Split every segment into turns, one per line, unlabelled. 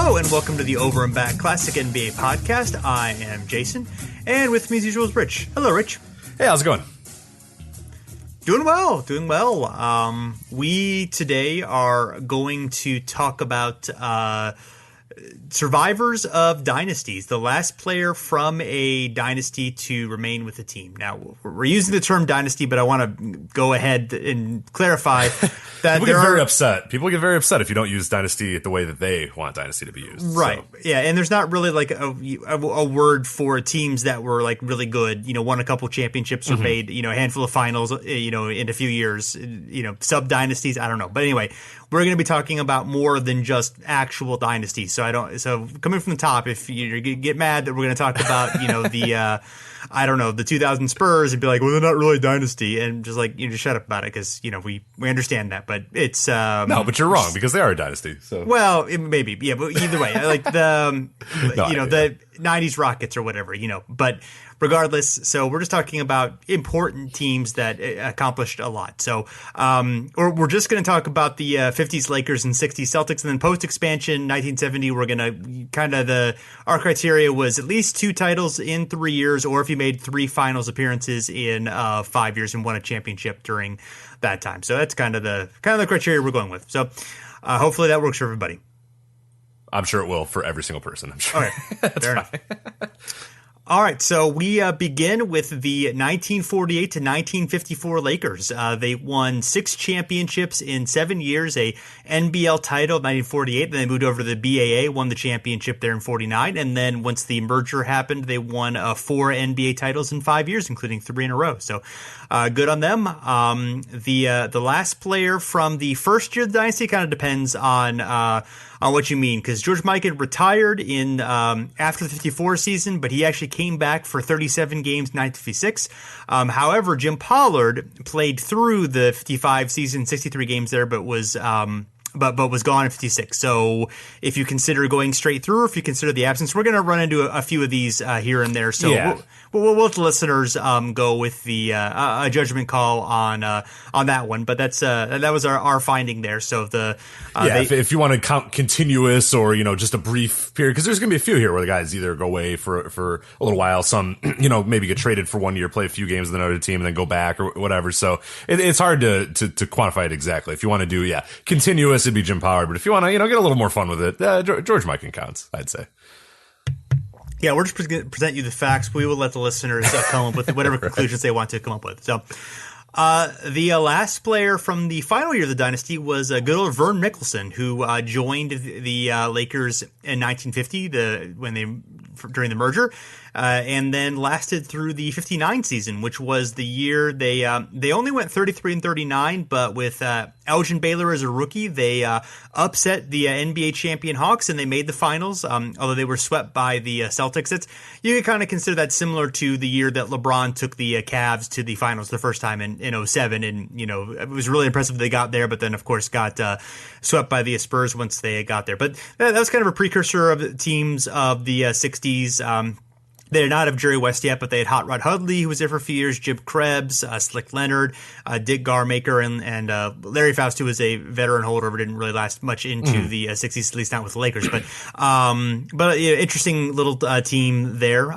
Hello and welcome to the Over and Back Classic NBA podcast. I am Jason, and with me as usual is Rich. Hello, Rich.
Hey, how's it going?
Doing well. We today are going to talk about survivors of dynasties, the last player from a dynasty to remain with the team. Now, we're using the term dynasty, but I want to go ahead and clarify that
People get very upset if you don't use dynasty the way that they want dynasty to be used.
Right.
So.
Yeah, and there's not really like a word for teams that were like really good, won a couple championships or made, a handful of finals, in a few years, sub dynasties, I don't know. But anyway, we're going to be talking about more than just actual dynasties. So coming from the top, if you get mad that we're going to talk about, the 2000 Spurs and be like, well, they're not really a dynasty, and just like, just shut up about it because, we understand that, but it's
no, but you're wrong because they are a dynasty. So
well, maybe, yeah, but either way, like the the 90s Rockets or whatever, but regardless, so we're just talking about important teams that accomplished a lot. So, or we're just going to talk about the 50s Lakers and 60s Celtics, and then post-expansion 1970, we're going to our criteria was at least 2 titles in 3 years, or if you made 3 finals appearances in 5 years and won a championship during that time. So that's kind of the criteria we're going with. So hopefully that works for everybody.
I'm sure it will for every single person. I'm sure.
Okay, fair enough. All right, so we begin with the 1948 to 1954 Lakers. They won 6 championships in 7 years, a NBL title in 1948. Then they moved over to the BAA, won the championship there in 49. And then once the merger happened, they won 4 NBA titles in 5 years, including 3 in a row. So good on them. The last player from the first year of the dynasty kind of depends on what you mean, because George Mikan retired in after the 54 season, but he actually came back for 37 games in 1956. However, Jim Pollard played through the 55 season, 63 games there, but was gone in 56. So if you consider going straight through, or if you consider the absence, we're going to run into a few of these here and there. So
yeah.
We'll let the listeners go with the a judgment call on that one. But that was our finding there. So
if you want to count continuous or just a brief period, because there's going to be a few here where the guys either go away for a little while, some maybe get traded for 1 year, play a few games with another team, and then go back or whatever. So it's hard to quantify it exactly. If you want to do continuous, it'd be Jim Pollard. But if you want to get a little more fun with it, George Mikan counts, I'd say.
Yeah, we're just going to present you the facts. We will let the listeners come up with whatever conclusions they want to come up with. So, the last player from the final year of the dynasty was good old Vern Mickelson, who joined the Lakers in 1950 during the merger, and then lasted through the 59 season, which was the year they only went 33-39, but with Elgin Baylor as a rookie, they upset the NBA champion Hawks, and they made the finals, although they were swept by the Celtics. You can kind of consider that similar to the year that LeBron took the Cavs to the finals the first time in 07, and it was really impressive they got there, but then of course got swept by the Spurs once they got there. But that was kind of a precursor of the teams of the 60s. They did not have Jerry West yet, but they had Hot Rod Hudley, who was there for a few years, Jim Krebs, Slick Leonard, Dick Garmaker, and Larry Faust, who was a veteran holdover, didn't really last much into the 60s, at least not with the Lakers. But interesting little team there.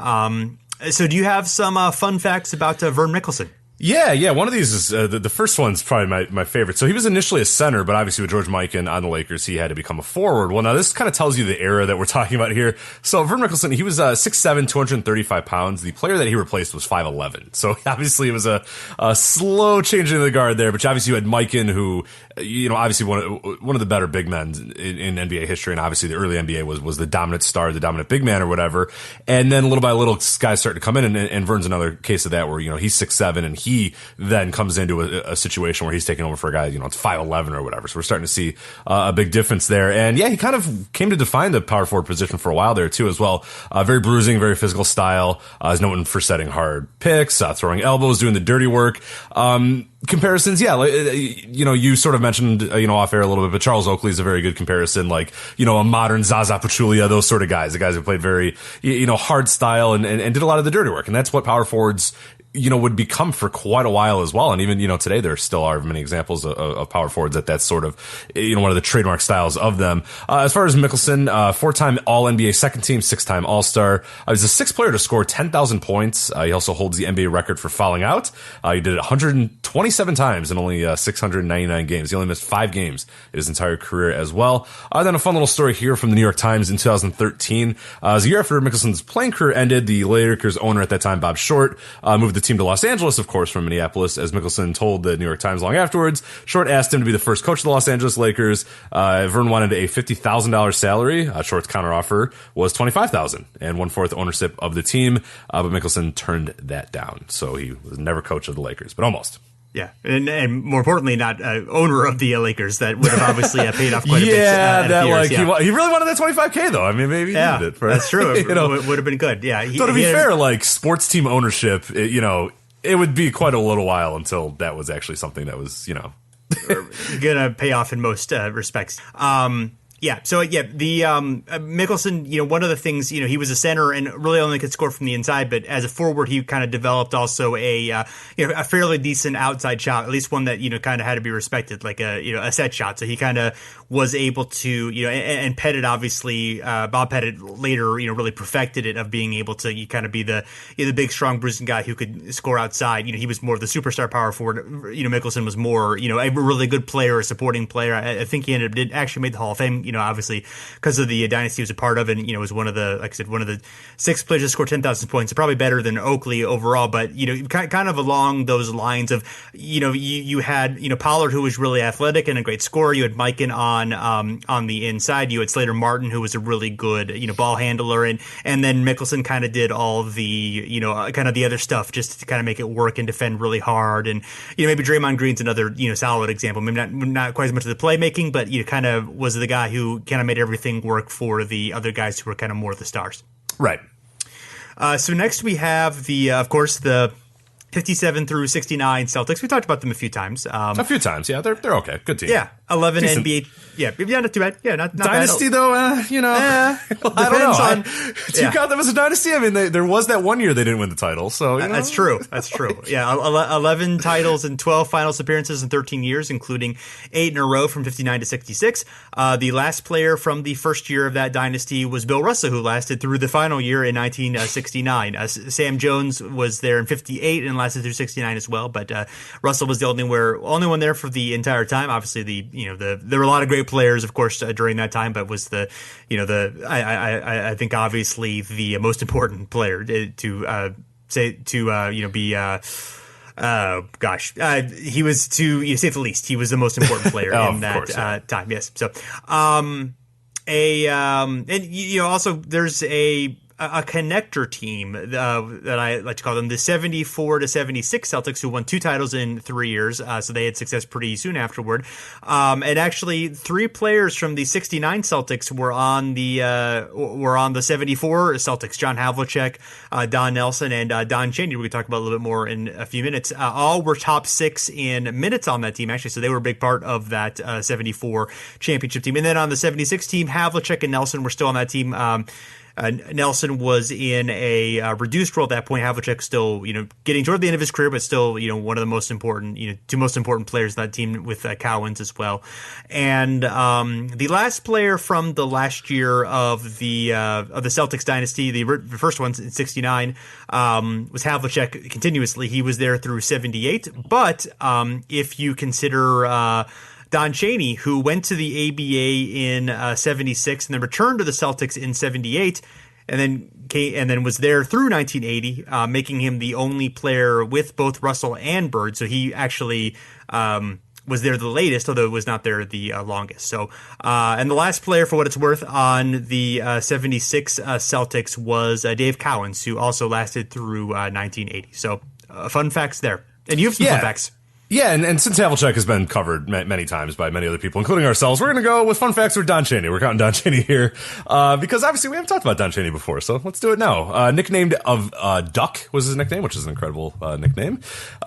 So do you have some fun facts about Vern Mickelson?
Yeah. One of these is the first one's probably my favorite. So he was initially a center, but obviously with George Mikan on the Lakers, he had to become a forward. Well, now this kind of tells you the era that we're talking about here. So Vern Mickelson, he was 6'7", 235 pounds. The player that he replaced was 5'11". So obviously it was a slow changing of the guard there. But obviously you had Mikan, who obviously one of the better big men in NBA history, and obviously the early NBA was the dominant star, the dominant big man or whatever. And then little by little, guys start to come in, and Vern's another case of that where he's 6'7", and he then comes into a situation where he's taking over for a guy, it's 5'11" or whatever. So we're starting to see a big difference there. And yeah, he kind of came to define the power forward position for a while there too as well. Very bruising, very physical style. Is known for setting hard picks, throwing elbows, doing the dirty work. Comparisons, you sort of mentioned, off air a little bit, but Charles Oakley is a very good comparison, a modern Zaza Pachulia, those sort of guys, the guys who played very, hard style and did a lot of the dirty work. And that's what power forwards would become for quite a while as well. And even, today there still are many examples of power forwards that's sort of, one of the trademark styles of them. As far as Mickelson, 4-time All-NBA second team, 6-time All-Star. He's the 6th player to score 10,000 points. He also holds the NBA record for fouling out. He did it 127 times in only 699 games. He only missed 5 games in his entire career as well. Then a fun little story here from the New York Times in 2013. It was a year after Mickelson's playing career ended. The Lakers owner at that time, Bob Short, moved the team to Los Angeles, of course, from Minneapolis. As Mickelson told the New York Times long afterwards, Short asked him to be the first coach of the Los Angeles Lakers. Vern wanted a $50,000 salary. Short's counteroffer was $25,000 and 1/4 ownership of the team. But Mickelson turned that down. So he was never coach of the Lakers, but almost.
Yeah, and more importantly, not owner of the Lakers. That would have obviously paid off quite a bit.
He really wanted that $25K though. I mean, maybe he needed it.
That's true. It would have been good. Yeah.
So to be fair, sports team ownership, it would be quite a little while until that was actually something that was,
gonna pay off in most respects. The Mickelson, one of the things, he was a center and really only could score from the inside, but as a forward, he kind of developed also a fairly decent outside shot, at least one that, kind of had to be respected, like a set shot. So he kind of was able to, and Pettit, obviously, Bob Pettit later, really perfected it of being able to kind of be the big, strong, bruising guy who could score outside. He was more of the superstar power forward. Mickelson was more, a really good player, a supporting player. I think he actually made the Hall of Fame, obviously because of the dynasty he was a part of, and was one of the, like I said, one of the 6 players to score 10,000 points. Probably better than Oakley overall, but kind of along those lines of you had Pollard, who was really athletic and a great scorer. You had Mikan on the inside. You had Slater Martin, who was a really good ball handler, and then Mickelson kind of did all the kind of the other stuff just to kind of make it work and defend really hard. And maybe Draymond Green's another solid example. Maybe not quite as much of the playmaking, but kind of was the guy who kind of made everything work for the other guys who were kind of more the stars.
Right.
So next we have of course, the 57 through 69 Celtics. We talked about them a few times.
Yeah. They're okay. Good team.
Yeah. 11
Decent.
NBA. Yeah, not too bad. Yeah, not
Dynasty,
bad.
Though, I don't know. Do you count them as a dynasty? I mean, there was that one year they didn't win the title, so
That's true. Yeah, 11 titles and 12 finals appearances in 13 years, including 8 in a row from 59 to 66. The last player from the first year of that dynasty was Bill Russell, who lasted through the final year in 1969. Sam Jones was there in 58 and lasted through 69 as well, but Russell was the only one there for the entire time. Obviously, there were a lot of great players, of course, during that time, but was I think obviously the most important player he was, to say the least, he was the most important player in that time. Yes. So, also there's a connector team that I like to call them, the 74 to 76 Celtics, who won 2 titles in 3 years. So they had success pretty soon afterward. And actually 3 players from the 69 Celtics were on the 74 Celtics: John Havlicek, Don Nelson, and Don Cheney. We can talk about a little bit more in a few minutes. All were top 6 in minutes on that team, actually. So they were a big part of that 74 championship team. And then on the 76 team, Havlicek and Nelson were still on that team. Nelson was in a reduced role at that point. Havlicek still, getting toward the end of his career, but still, one of the most important, 2 most important players on that team with Cowens as well. And the last player from the last year of the Celtics dynasty, the first one in 69, was Havlicek continuously. He was there through 78. But if you consider Don Cheney, who went to the ABA in 76 and then returned to the Celtics in 78, and then was there through 1980, making him the only player with both Russell and Bird. So he actually was there the latest, although it was not there the longest. So, and the last player, for what it's worth, on the 76 Celtics was Dave Cowens, who also lasted through 1980. So, fun facts there. And you have some fun facts.
Yeah, and since Havlicek has been covered many times by many other people, including ourselves, we're going to go with fun facts with Don Cheney. We're counting Don Cheney here because obviously we haven't talked about Don Cheney before, so let's do it now. Nicknamed of Duck was his nickname, which is an incredible nickname.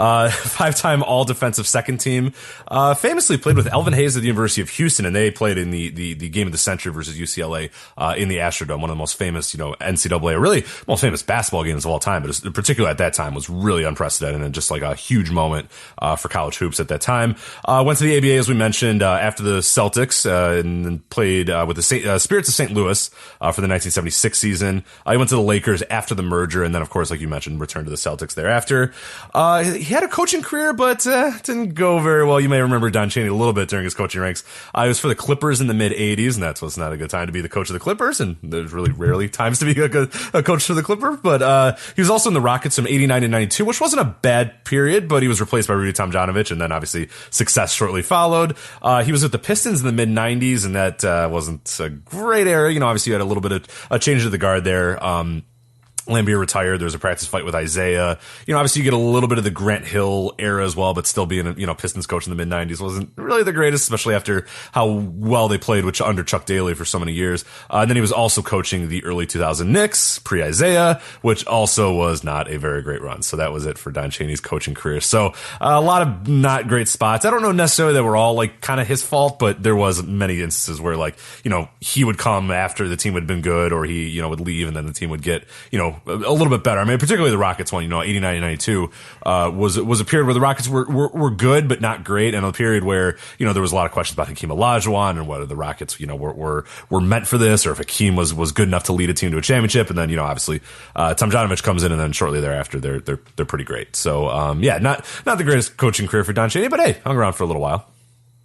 5-time all-defensive second team. Famously played with Elvin Hayes at the University of Houston, and they played in the game of the century versus UCLA in the Astrodome, one of the most famous, NCAA, or really most famous basketball games of all time, but particularly at that time was really unprecedented and just like a huge moment for college hoops at that time. Went to the ABA, as we mentioned, after the Celtics, and then played with the Spirits of St. Louis for the 1976 season. He went to the Lakers after the merger, and then, of course, like you mentioned, returned to the Celtics thereafter. He had a coaching career, but didn't go very well. You may remember Don Cheney a little bit during his coaching ranks. He was for the Clippers in the mid-'80s, and that's what's not a good time to be the coach of the Clippers, and there's really rarely times to be a coach for the Clippers. But he was also in the Rockets from 89 to 92, which wasn't a bad period, but he was replaced by Rudy Tomjanovich, and then obviously success shortly followed. He was with the Pistons in the mid-90s, and that wasn't a great era. Obviously you had a little bit of a change of the guard there. Lambier retired. There was a practice fight with Isaiah. Obviously you get a little bit of the Grant Hill era as well, but still being a, Pistons coach in the mid-90s wasn't really the greatest, especially after how well they played under Chuck Daly for so many years. And then he was also coaching the early 2000 Knicks, pre-Isaiah, which also was not a very great run. So that was it for Don Cheney's coaching career. So a lot of not great spots. I don't know necessarily that were all like kind of his fault, but there was many instances where he would come after the team had been good, or he, would leave and then the team would get, a little bit better. I mean, particularly the Rockets one, 89 and 92, was a period where the Rockets were good, but not great. And a period where, there was a lot of questions about Hakeem Olajuwon and whether the Rockets, were meant for this, or if Hakeem was good enough to lead a team to a championship. And then, obviously, Tomjanovich comes in, and then shortly thereafter, they're pretty great. So, not the greatest coaching career for Don Cheney, but hey, hung around for a little while.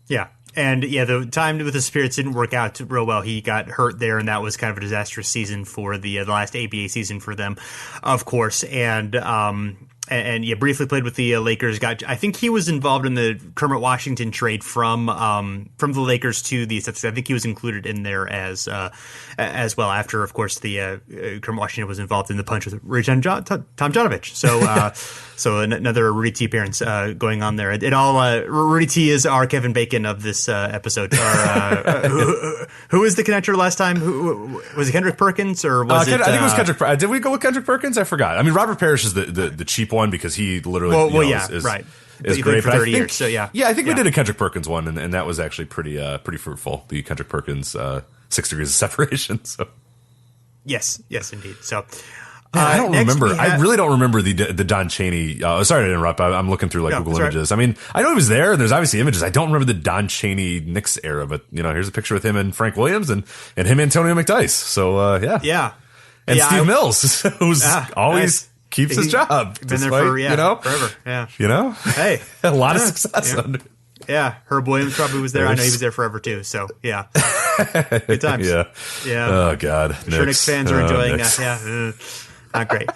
Yeah. And the time with the Spirits didn't work out real well. He got hurt there, and that was kind of a disastrous season for the last ABA season for them, of course. And briefly played with the Lakers. I think he was involved in the Kermit Washington trade from the Lakers to the Celtics. I think he was included in there as well. After, of course, the Kermit Washington was involved in the punch with Tomjanovich. So another Rudy T appearance going on there. Rudy T is our Kevin Bacon of this episode. Who was the connector last time? Who was it? Kendrick Perkins, or was it?
I think it was Kendrick. Did we go with Kendrick Perkins? I forgot. I mean, Robert Parish is the cheap one because he literally is
right.
Is great
for 30 years. So yeah,
I think we did a Kendrick Perkins one, and that was actually pretty fruitful. The Kendrick Perkins 6 degrees of separation. So
yes, indeed. So.
I don't remember. I really don't remember the Don Cheney. Sorry to interrupt. I'm looking through Google Images. Right. I mean, I know he was there, and there's obviously images. I don't remember the Don Cheney Knicks era, but here's a picture with him and Frank Williams and him Antonio McDyess. So yeah. And Steve Mills, who's always keeps his job.
Been there for forever. Yeah.
Hey, a lot of success under.
Yeah, Herb Williams probably was there. I know he was there forever too. So yeah, good times.
Yeah. Oh God,
I'm sure Knicks fans are enjoying that. Yeah. Not great.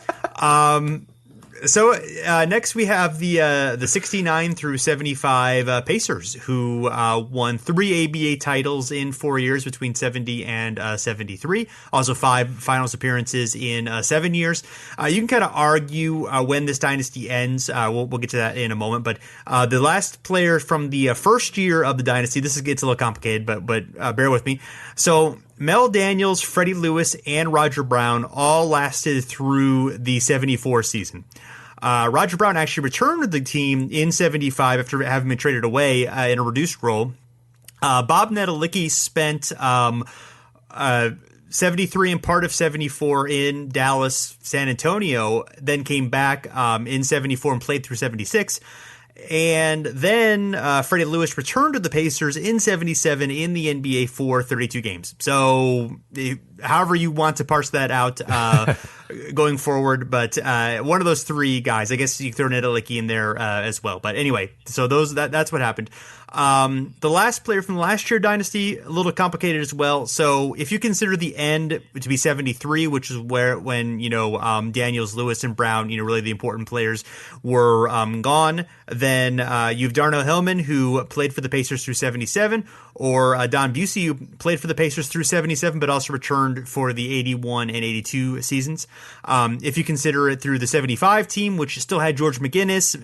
So next we have the 69 through 75 Pacers, who won 3 ABA titles in 4 years between 70 and 73. Also 5 finals appearances in 7 years. You can kind of argue when this dynasty ends. We'll get to that in a moment. But the last player from the first year of the dynasty, this gets a little complicated, but bear with me. So Mel Daniels, Freddie Lewis, and Roger Brown all lasted through the 74 season. Roger Brown actually returned to the team in 75 after having been traded away in a reduced role. Bob Nedelicki spent 73 and part of 74 in Dallas, San Antonio, then came back in 74 and played through 76. And then Freddie Lewis returned to the Pacers in 77 in the NBA for 32 games. So however you want to parse that out going forward. But one of those 3 guys, I guess you throw Nedelicki in there as well. But anyway, so that's what happened. The last player from the last year dynasty, a little complicated as well. So if you consider the end to be 73, which is when Daniels, Lewis, and Brown, really the important players were gone, then you've Darnell Hillman, who played for the Pacers through 77, or Don Busey, who played for the Pacers through 77, but also returned for the 81 and 82 seasons. If you consider it through the 75 team, which still had George McGinnis,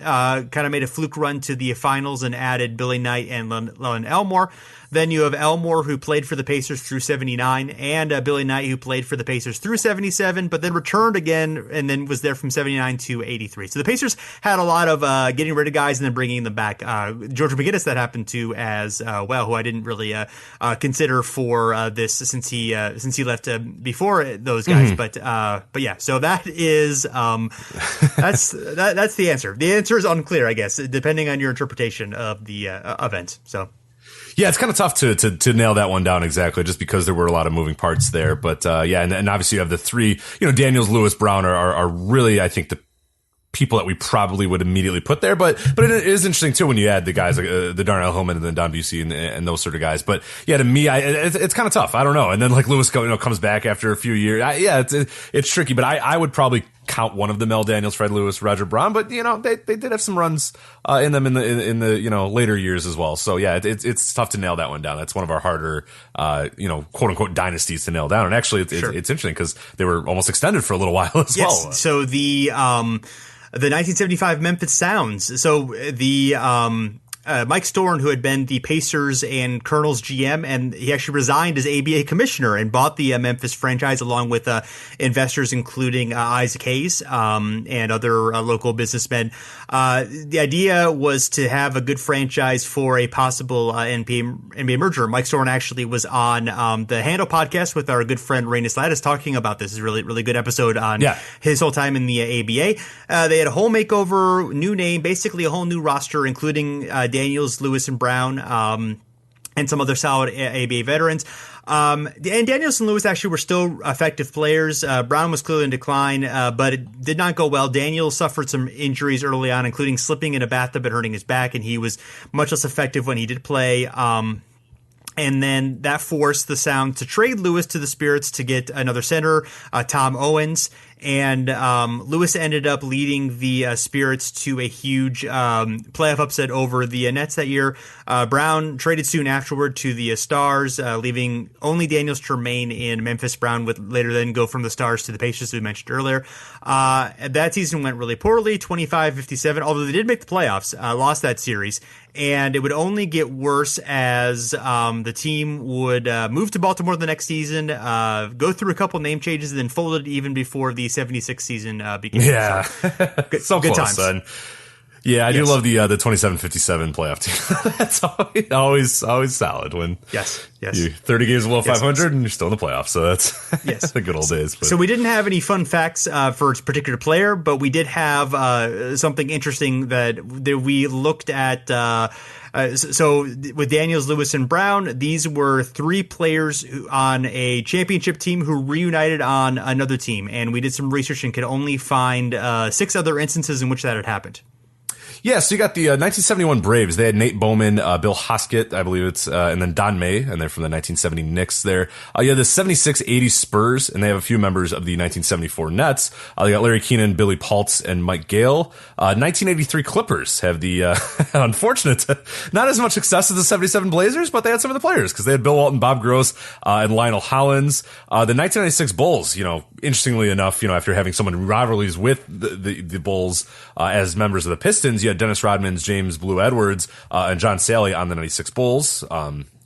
kind of made a fluke run to the finals and added Billy Knight and Len Elmore. Then you have Elmore, who played for the Pacers through 79, and Billy Knight, who played for the Pacers through 77, but then returned again and then was there from 79 to 83. So the Pacers had a lot of getting rid of guys and then bringing them back. George McGinnis, that happened to as well, who I didn't really consider for this since he left before those guys. But yeah, so that is that's the answer. The answer is unclear, I guess, depending on your interpretation of the event. So.
Yeah, it's kind of tough to nail that one down exactly, just because there were a lot of moving parts there. But yeah, and obviously you have the three, Daniels, Lewis, Brown are really, I think, the people that we probably would immediately put there. But it is interesting too when you add the guys like the Darnell Hillman and then Don Busey and those sort of guys. But yeah, to me, it's kind of tough. I don't know. And then like Lewis comes back after a few years. It's tricky. But I would probably count one of them: Mel Daniels, Fred Lewis, Roger Braun. But they did have some runs in them in the later years as well. So yeah, it's tough to nail that one down. That's one of our harder quote unquote dynasties to nail down. And actually, it's interesting because they were almost extended for a little while as well.
So the 1975 Memphis Sounds. So the Mike Storn, who had been the Pacers and Colonels GM, and he actually resigned as ABA commissioner and bought the Memphis franchise along with investors, including Isaac Hayes and other local businessmen. The idea was to have a good franchise for a possible NBA merger. Mike Storn actually was on the Handle podcast with our good friend Rainus Lattis talking about this. It's a really, really good episode on his whole time in the ABA. They had a whole makeover, new name, basically a whole new roster, including Daniels, Lewis, and Brown, and some other solid ABA veterans. And Daniels and Lewis actually were still effective players. Brown was clearly in decline, but it did not go well. Daniels suffered some injuries early on, including slipping in a bathtub and hurting his back, and he was much less effective when he did play. And then that forced the Sound to trade Lewis to the Spirits to get another center, Tom Owens. And Lewis ended up leading the Spirits to a huge playoff upset over the Nets that year. Brown traded soon afterward to the Stars, leaving only Daniels to remain in Memphis. Brown would later then go from the Stars to the Pacers, as we mentioned earlier. That season went really poorly, 25-57, although they did make the playoffs, lost that series. And it would only get worse as the team would move to Baltimore the next season, go through a couple name changes, and then folded even before the 76 season began.
Yeah.
So good times.
Son. Yeah, I do love the 27-57 playoff team. That's always solid when you 30 games below 500 and you're still in the playoffs. So that's the good old days. But.
So we didn't have any fun facts for a particular player, but we did have something interesting that we looked at. So with Daniels, Lewis, and Brown, these were three players on a championship team who reunited on another team. And we did some research and could only find 6 other instances in which that had happened.
Yeah, so you got the 1971 Braves. They had Nate Bowman, Bill Hoskett, I believe it's, and then Don May, and they're from the 1970 Knicks there. You have the 76-80 Spurs, and they have a few members of the 1974 Nets. They got Larry Keenan, Billy Paltz, and Mike Gail. 1983 Clippers have the unfortunate, not as much success as the 77 Blazers, but they had some of the players, because they had Bill Walton, Bob Gross, and Lionel Hollins. The 1996 Bulls, interestingly enough, after having so many rivalries with the Bulls as members of the Pistons, you had Dennis Rodman, James Blue Edwards, and John Sally on the 96 Bulls.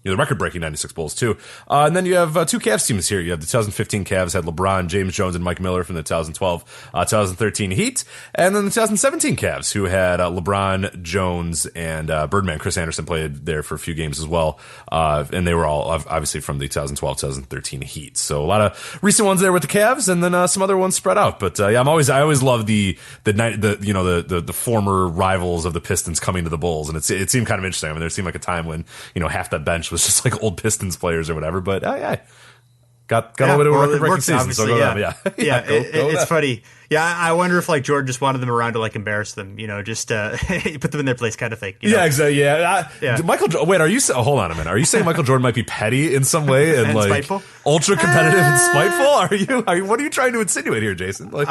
The record-breaking 96 Bulls, too. And then you have 2 Cavs teams here. You have the 2015 Cavs had LeBron, James Jones, and Mike Miller from the 2012, 2013 Heat. And then the 2017 Cavs, who had LeBron, Jones, and Birdman. Chris Anderson played there for a few games as well. And they were all obviously from the 2012, 2013 Heat. So a lot of recent ones there with the Cavs, and then some other ones spread out. But I always love the former rivals of the Pistons coming to the Bulls. And it seemed kind of interesting. There seemed like a time when, half that bench was just like old Pistons players or whatever, but got a bit of a record-breaking season.
Obviously,
So
it's funny. Yeah, I wonder if like Jordan just wanted them around to like embarrass them, just put them in their place, kind of thing.
Yeah, exactly. Yeah, Michael. Wait, are you? Hold on a minute. Are you saying Michael Jordan might be petty in some way and like
spiteful?
Ultra competitive and spiteful? Are you? What are you trying to insinuate here, Jason? Like,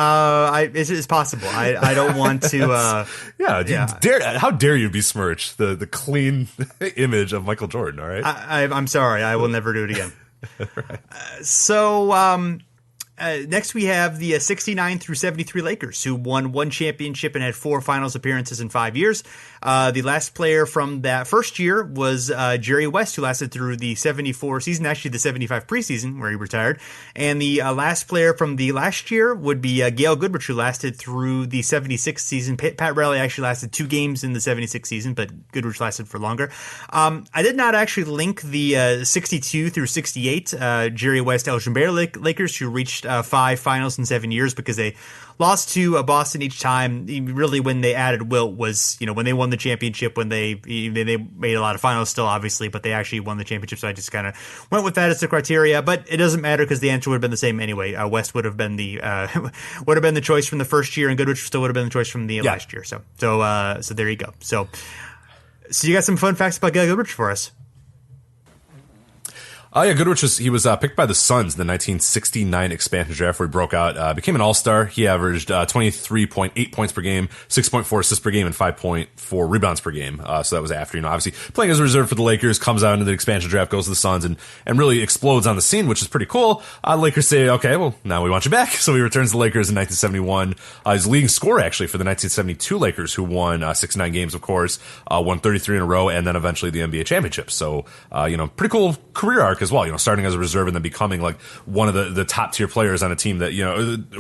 it's possible. I don't want to.
How dare you besmirch the clean image of Michael Jordan? All right.
I'm sorry. I will never do it again.
Right.
Next, we have the 69 through 73 Lakers, who won one championship and had 4 finals appearances in 5 years. The last player from that first year was Jerry West, who lasted through the 74 season, actually the 75 preseason, where he retired. And the last player from the last year would be Gail Goodrich, who lasted through the 76 season. Pat Riley actually lasted 2 games in the 76 season, but Goodrich lasted for longer. I did not actually link the 62 through 68 Jerry West Elgin Baylor Lakers, who reached 5 finals in 7 years, because they lost to Boston each time. Really, when they added Wilt was, when they won the championship, when they made a lot of finals still, obviously, but they actually won the championship. So I just kind of went with that as the criteria. But it doesn't matter, because the answer would have been the same anyway. West would have been the choice from the first year, and Goodrich still would have been the choice from the last year. So there you go. So you got some fun facts about Gail Goodrich for us.
Oh yeah, Goodrich was picked by the Suns in the 1969 expansion draft, where he broke out, became an all-star. He averaged 23.8 points per game, 6.4 assists per game, and 5.4 rebounds per game. So that was after, obviously playing as a reserve for the Lakers, comes out into the expansion draft, goes to the Suns, and really explodes on the scene, which is pretty cool. Lakers say, okay, well, now we want you back. So he returns to the Lakers in 1971. He's leading scorer, actually, for the 1972 Lakers, who won 69 games, of course, won 33 in a row, and then eventually the NBA championship. So, pretty cool career arc as well, starting as a reserve and then becoming like one of the top tier players on a team that,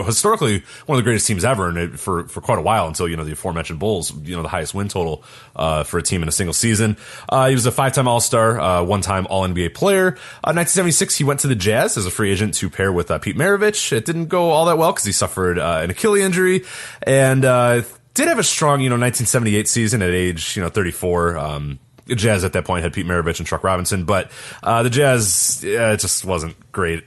historically one of the greatest teams ever, and for quite a while, until, the aforementioned Bulls, the highest win total for a team in a single season. He was a 5-time All-Star, 1-time All-NBA player. 1976, he went to the Jazz as a free agent to pair with Pete Maravich. It didn't go all that well because he suffered an Achilles injury, and did have a strong, 1978 season at age, 34. The Jazz at that point had Pete Maravich and Chuck Robinson, but the Jazz, it just wasn't great,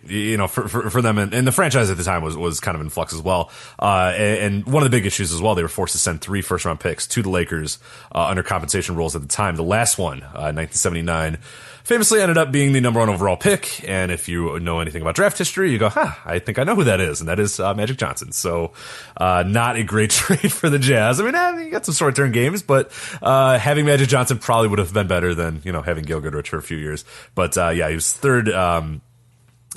for them. And the franchise at the time was kind of in flux as well. And one of the big issues as well, they were forced to send 3 first-round picks to the Lakers under compensation rules at the time. The last one, 1979, famously ended up being the number 1 overall pick. And if you know anything about draft history, you go, I think I know who that is. And that is Magic Johnson. So not a great trade for the Jazz. I mean, you got some short-term games, but having Magic Johnson probably would have been better than, having Gail Goodrich for a few years. But he was third.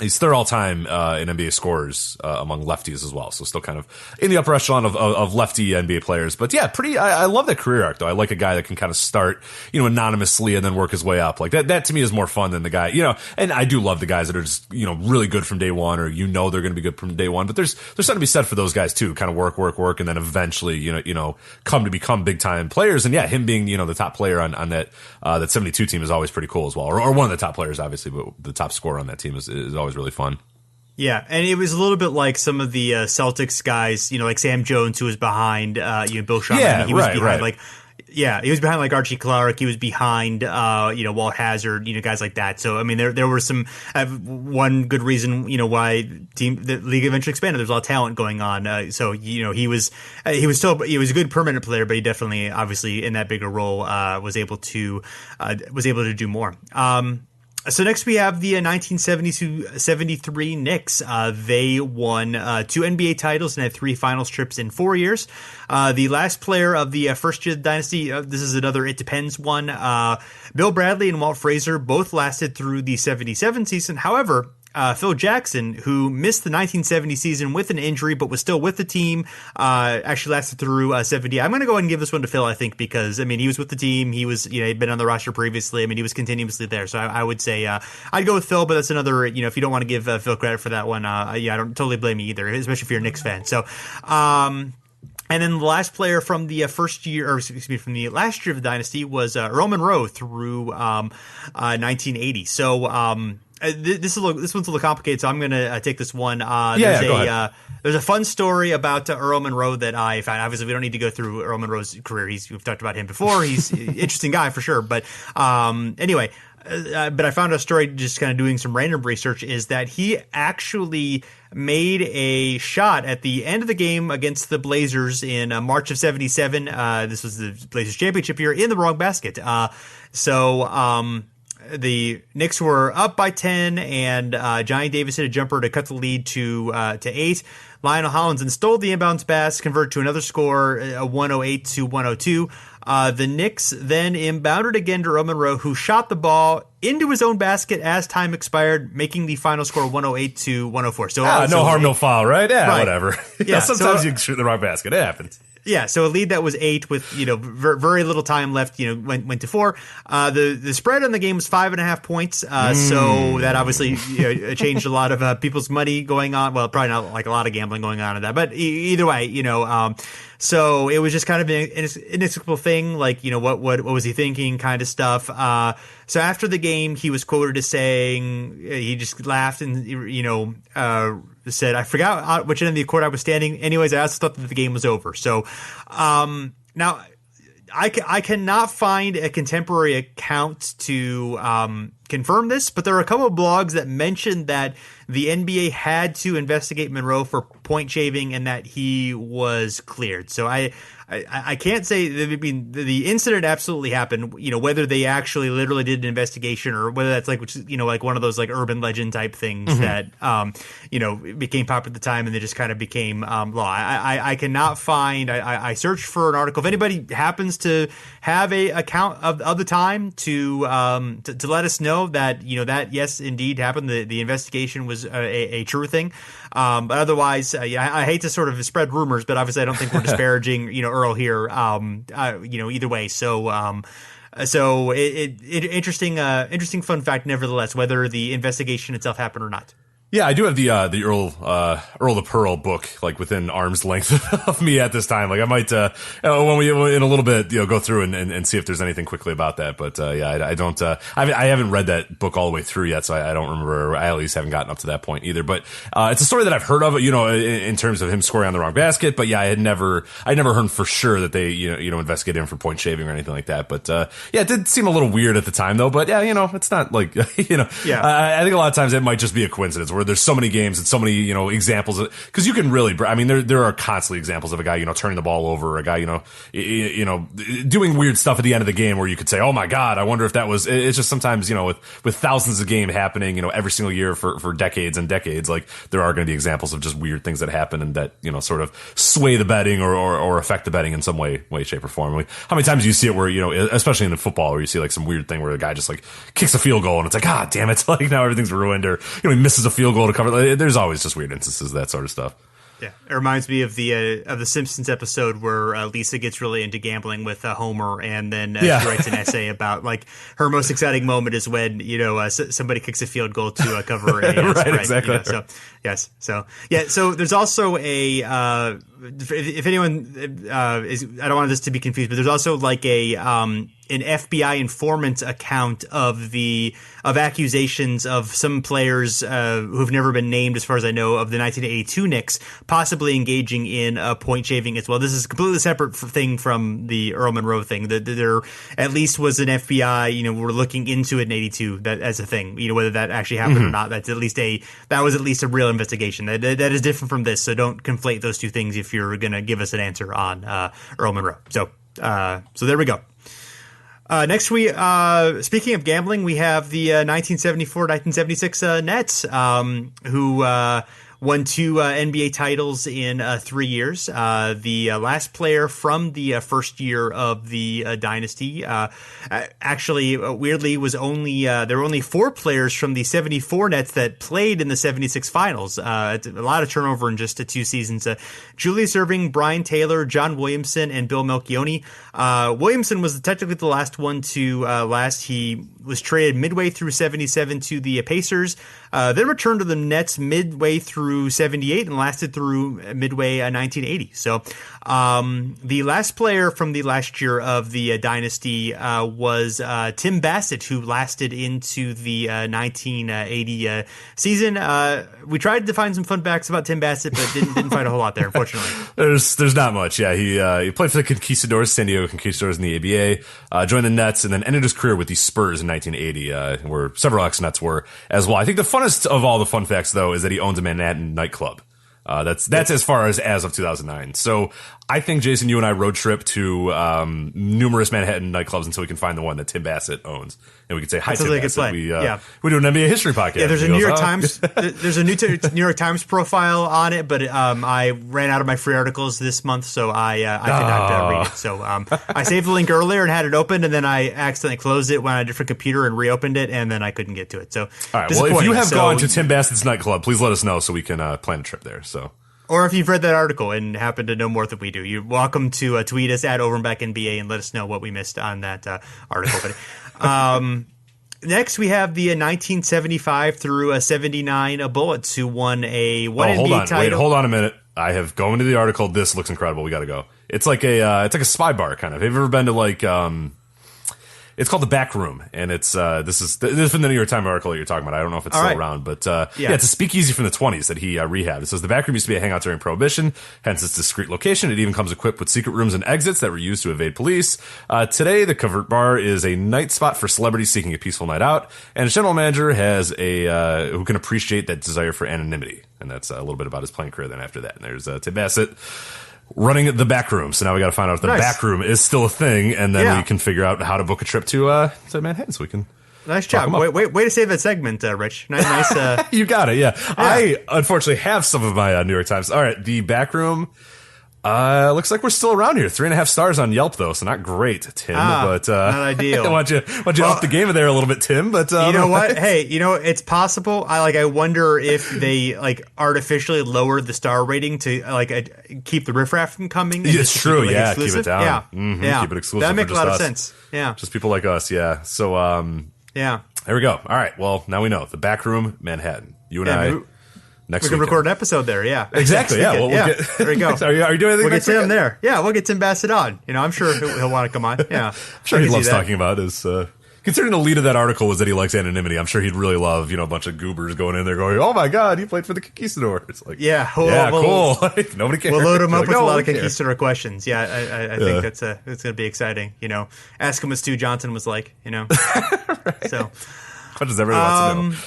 He's third all-time in NBA scorers among lefties as well, so still kind of in the upper echelon of lefty NBA players. But yeah, I love that career arc, though. I like a guy that can kind of start, anonymously and then work his way up. Like that to me is more fun than the guy, and I do love the guys that are just, really good from day one, or they're going to be good from day one. But there's something to be said for those guys too, kind of work, and then eventually, come to become big-time players. And yeah, him being, the top player on that 72 team is always pretty cool as well, or one of the top players, obviously, but the top scorer on that team is always really fun.
Yeah, and it was a little bit like some of the Celtics guys, like Sam Jones, who was behind, Bill Sharman.
Yeah,
he was
behind,
right. He was behind like Archie Clark. He was behind, Walt Hazzard, guys like that. So I mean, there were some one good reason, why the league eventually expanded. There's a lot of talent going on. So he was a good permanent player, but he definitely, obviously, in that bigger role, was able to do more. So next we have the 1970-73 Knicks. They won 2 NBA titles and had 3 finals trips in 4 years. The last player of the first year of the Dynasty, this is another It Depends one. Bill Bradley and Walt Frazier both lasted through the 77 season. However, Phil Jackson, who missed the 1970 season with an injury but was still with the team, actually lasted through 70. I'm going to go ahead and give this one to Phil, I think, because, he was with the team. He was, he'd been on the roster previously. He was continuously there. So I would say I'd go with Phil, but that's another, if you don't want to give Phil credit for that one, I don't totally blame you either, especially if you're a Knicks fan. So, and then the last player from the from the last year of the Dynasty was Earl Monroe through 1980. So, this one's a little complicated, so I'm going to take this one. There's a fun story about Earl Monroe that I found. Obviously, we don't need to go through Earl Monroe's career. We've talked about him before. He's an interesting guy for sure. But anyway, but I found a story just kind of doing some random research is that he actually made a shot at the end of the game against the Blazers in March of '77. This was the Blazers championship year in the wrong basket. The Knicks were up by 10, and Johnny Davis hit a jumper to cut the lead to 8. Lionel Hollins stole the inbounds pass, converted to another score, 108-102. The Knicks then inbounded again to Earl Monroe, who shot the ball into his own basket as time expired, making the final score 108-104. So
no harm, no foul, right? Yeah,
right.
Whatever.
Yeah,
sometimes you can shoot the wrong basket. It happens.
Yeah, so a lead that was 8 with very little time left, went to 4. The spread on the game was 5.5 points. So that obviously changed a lot of people's money going on. Well, probably not like a lot of gambling going on in that, but either way, so it was just kind of an inexplicable thing, like what was he thinking, kind of stuff. So after the game, he was quoted as saying he just laughed and said, "I forgot which end of the court I was standing. Anyways, I also thought that the game was over." So now I cannot find a contemporary account to confirm this, but there are a couple of blogs that mentioned that the NBA had to investigate Monroe for point shaving and that he was cleared. So I can't say. I mean, the incident absolutely happened. Whether they actually literally did an investigation or whether that's like one of those like urban legend type things that became popular at the time and they just kind of became law. I cannot find. I searched for an article. If anybody happens to have a account of the time to let us know that that yes indeed happened. The investigation was a true thing. But otherwise, I hate to sort of spread rumors, but obviously I don't think we're disparaging, Earl here, either way. So interesting fun fact, nevertheless, whether the investigation itself happened or not.
Yeah, I do have the Earl the Pearl book like within arm's length of me at this time. Like I might when we in a little bit go through and see if there's anything quickly about that. But I don't I haven't read that book all the way through yet, so I don't remember. I at least haven't gotten up to that point either. But it's a story that I've heard of, in terms of him scoring on the wrong basket. But yeah, I'd never heard for sure that they investigated him for point shaving or anything like that. But yeah, it did seem a little weird at the time though. But yeah, it's not like
Yeah.
I think a lot of times it might just be a coincidence where there's so many games and so many, examples because you can really, I mean, there are constantly examples of a guy, turning the ball over, or a guy, doing weird stuff at the end of the game where you could say, oh my God, I wonder if that was, it's just sometimes, with thousands of games happening, every single year for decades and decades, like there are going to be examples of just weird things that happen and that, sort of sway the betting or affect the betting in some way, shape or form. How many times do you see it where, especially in the football where you see like some weird thing where a guy just like kicks a field goal and it's like, ah, damn it. Like now everything's ruined, or, he misses a field goal to cover. There's always just weird instances of that sort of stuff.
Yeah, it reminds me of the Simpsons episode where Lisa gets really into gambling with Homer, and then she writes an essay about like her most exciting moment is when somebody kicks a field goal to cover a
right,
spread.
Exactly.
So yes, so there's also a if anyone is, I don't want this to be confused, but there's also like an FBI informant account of accusations of some players who have never been named, as far as I know, of the 1982 Knicks possibly engaging in point shaving as well. This is a completely separate thing from the Earl Monroe thing. There at least was an FBI, we're looking into it in 82 that as a thing, whether that actually happened or not. That was at least a real investigation. That is different from this. So don't conflate those two things if you're going to give us an answer on Earl Monroe. So there we go. Next, speaking of gambling, we have the 1974-1976 Nets, who won 2 NBA titles in 3 years. The last player from the first year of the dynasty, actually, weirdly, was there were only 4 players from the 74 Nets that played in the 76 finals. It's a lot of turnover in just 2 seasons. Julius Erving, Brian Taylor, John Williamson, and Bill Melchioni. Williamson was technically the last one to last. He was traded midway through 77 to the Pacers, then returned to the Nets midway through through 78 and lasted through midway 1980. So the last player from the last year of the Dynasty was Tim Bassett, who lasted into the 1980 season. We tried to find some fun facts about Tim Bassett, but didn't find a whole lot there, unfortunately.
There's not much. Yeah, he played for the Conquistadors, San Diego Conquistadors in the ABA, joined the Nets, and then ended his career with the Spurs in 1980, where several ex-Nets were as well. I think the funnest of all the fun facts, though, is that he owns a Manhattan nightclub. That's as far as of 2009. So I think, Jason, you and I road trip to numerous Manhattan nightclubs until we can find the one that Tim Bassett owns, and we could say hi, Tim Bassett. We do an NBA history podcast.
Yeah, there's a New York Times. There's a New York Times profile on it, but I ran out of my free articles this month, so I did not read it. So I saved the link earlier and had it opened, and then I accidentally closed it, went on a different computer and reopened it, and then I couldn't get to it. So
all right, well, if you have gone to Tim Bassett's nightclub, please let us know so we can plan a trip there. So.
Or if you've read that article and happen to know more than we do, you're welcome to tweet us at OverandBackNBA and let us know what we missed on that article. But, next, we have the 1975 through 79 Bullets, who won a NBA title.
Wait, hold on a minute. I have gone to the article. This looks incredible. We got to go. It's like a spy bar kind of. Have you ever been to like? It's called The Back Room, and it's this is from the New York Times article that you're talking about. I don't know if it's still around, but yeah, it's a speakeasy from the 20s that he rehabbed. It says the back room used to be a hangout during Prohibition, hence its discreet location. It even comes equipped with secret rooms and exits that were used to evade police. Today, the covert bar is a night spot for celebrities seeking a peaceful night out, and its general manager has who can appreciate that desire for anonymity, and that's a little bit about his playing career. Then after that, and there's Tim Bassett running the back room. So now we got to find out if the back room is still a thing, and then we can figure out how to book a trip to Manhattan so we can.
Nice job. Way to save that segment, Rich. Nice.
You got it. Yeah. I unfortunately have some of my New York Times. All right. The back room. Looks like we're still around here. 3.5 stars on Yelp, though, so not great, Tim. But
not ideal.
why don't you up the game there a little bit, Tim? But
you know what? Hey, it's possible. I wonder if they artificially lowered the star rating to keep the riffraff from coming.
It's true.
Keep
Keep it down.
Yeah,
yeah. Keep it exclusive.
That makes a lot of
us.
sense. Yeah,
just people like us. Yeah. So
yeah.
There we go. All right. Well, now we know the back room, Manhattan. You and I. Next
we can record an episode there, yeah.
Exactly, yeah. Well, we'll
there you go.
Are you doing anything?
We'll get Tim there. Yeah, we'll get Tim Bassett on. I'm sure he'll want to come on. Yeah,
I'm sure he loves talking about his. Considering the lead of that article was that he likes anonymity, I'm sure he'd really love a bunch of goobers going in there going, "Oh my God, he played for the Conquistador." It's like, cool. Nobody cares.
We'll load him up with a lot of Conquistador questions. Yeah, I think it's going to be exciting. Ask him what Stu Johnson was like. Right. So,
what does everybody want to know?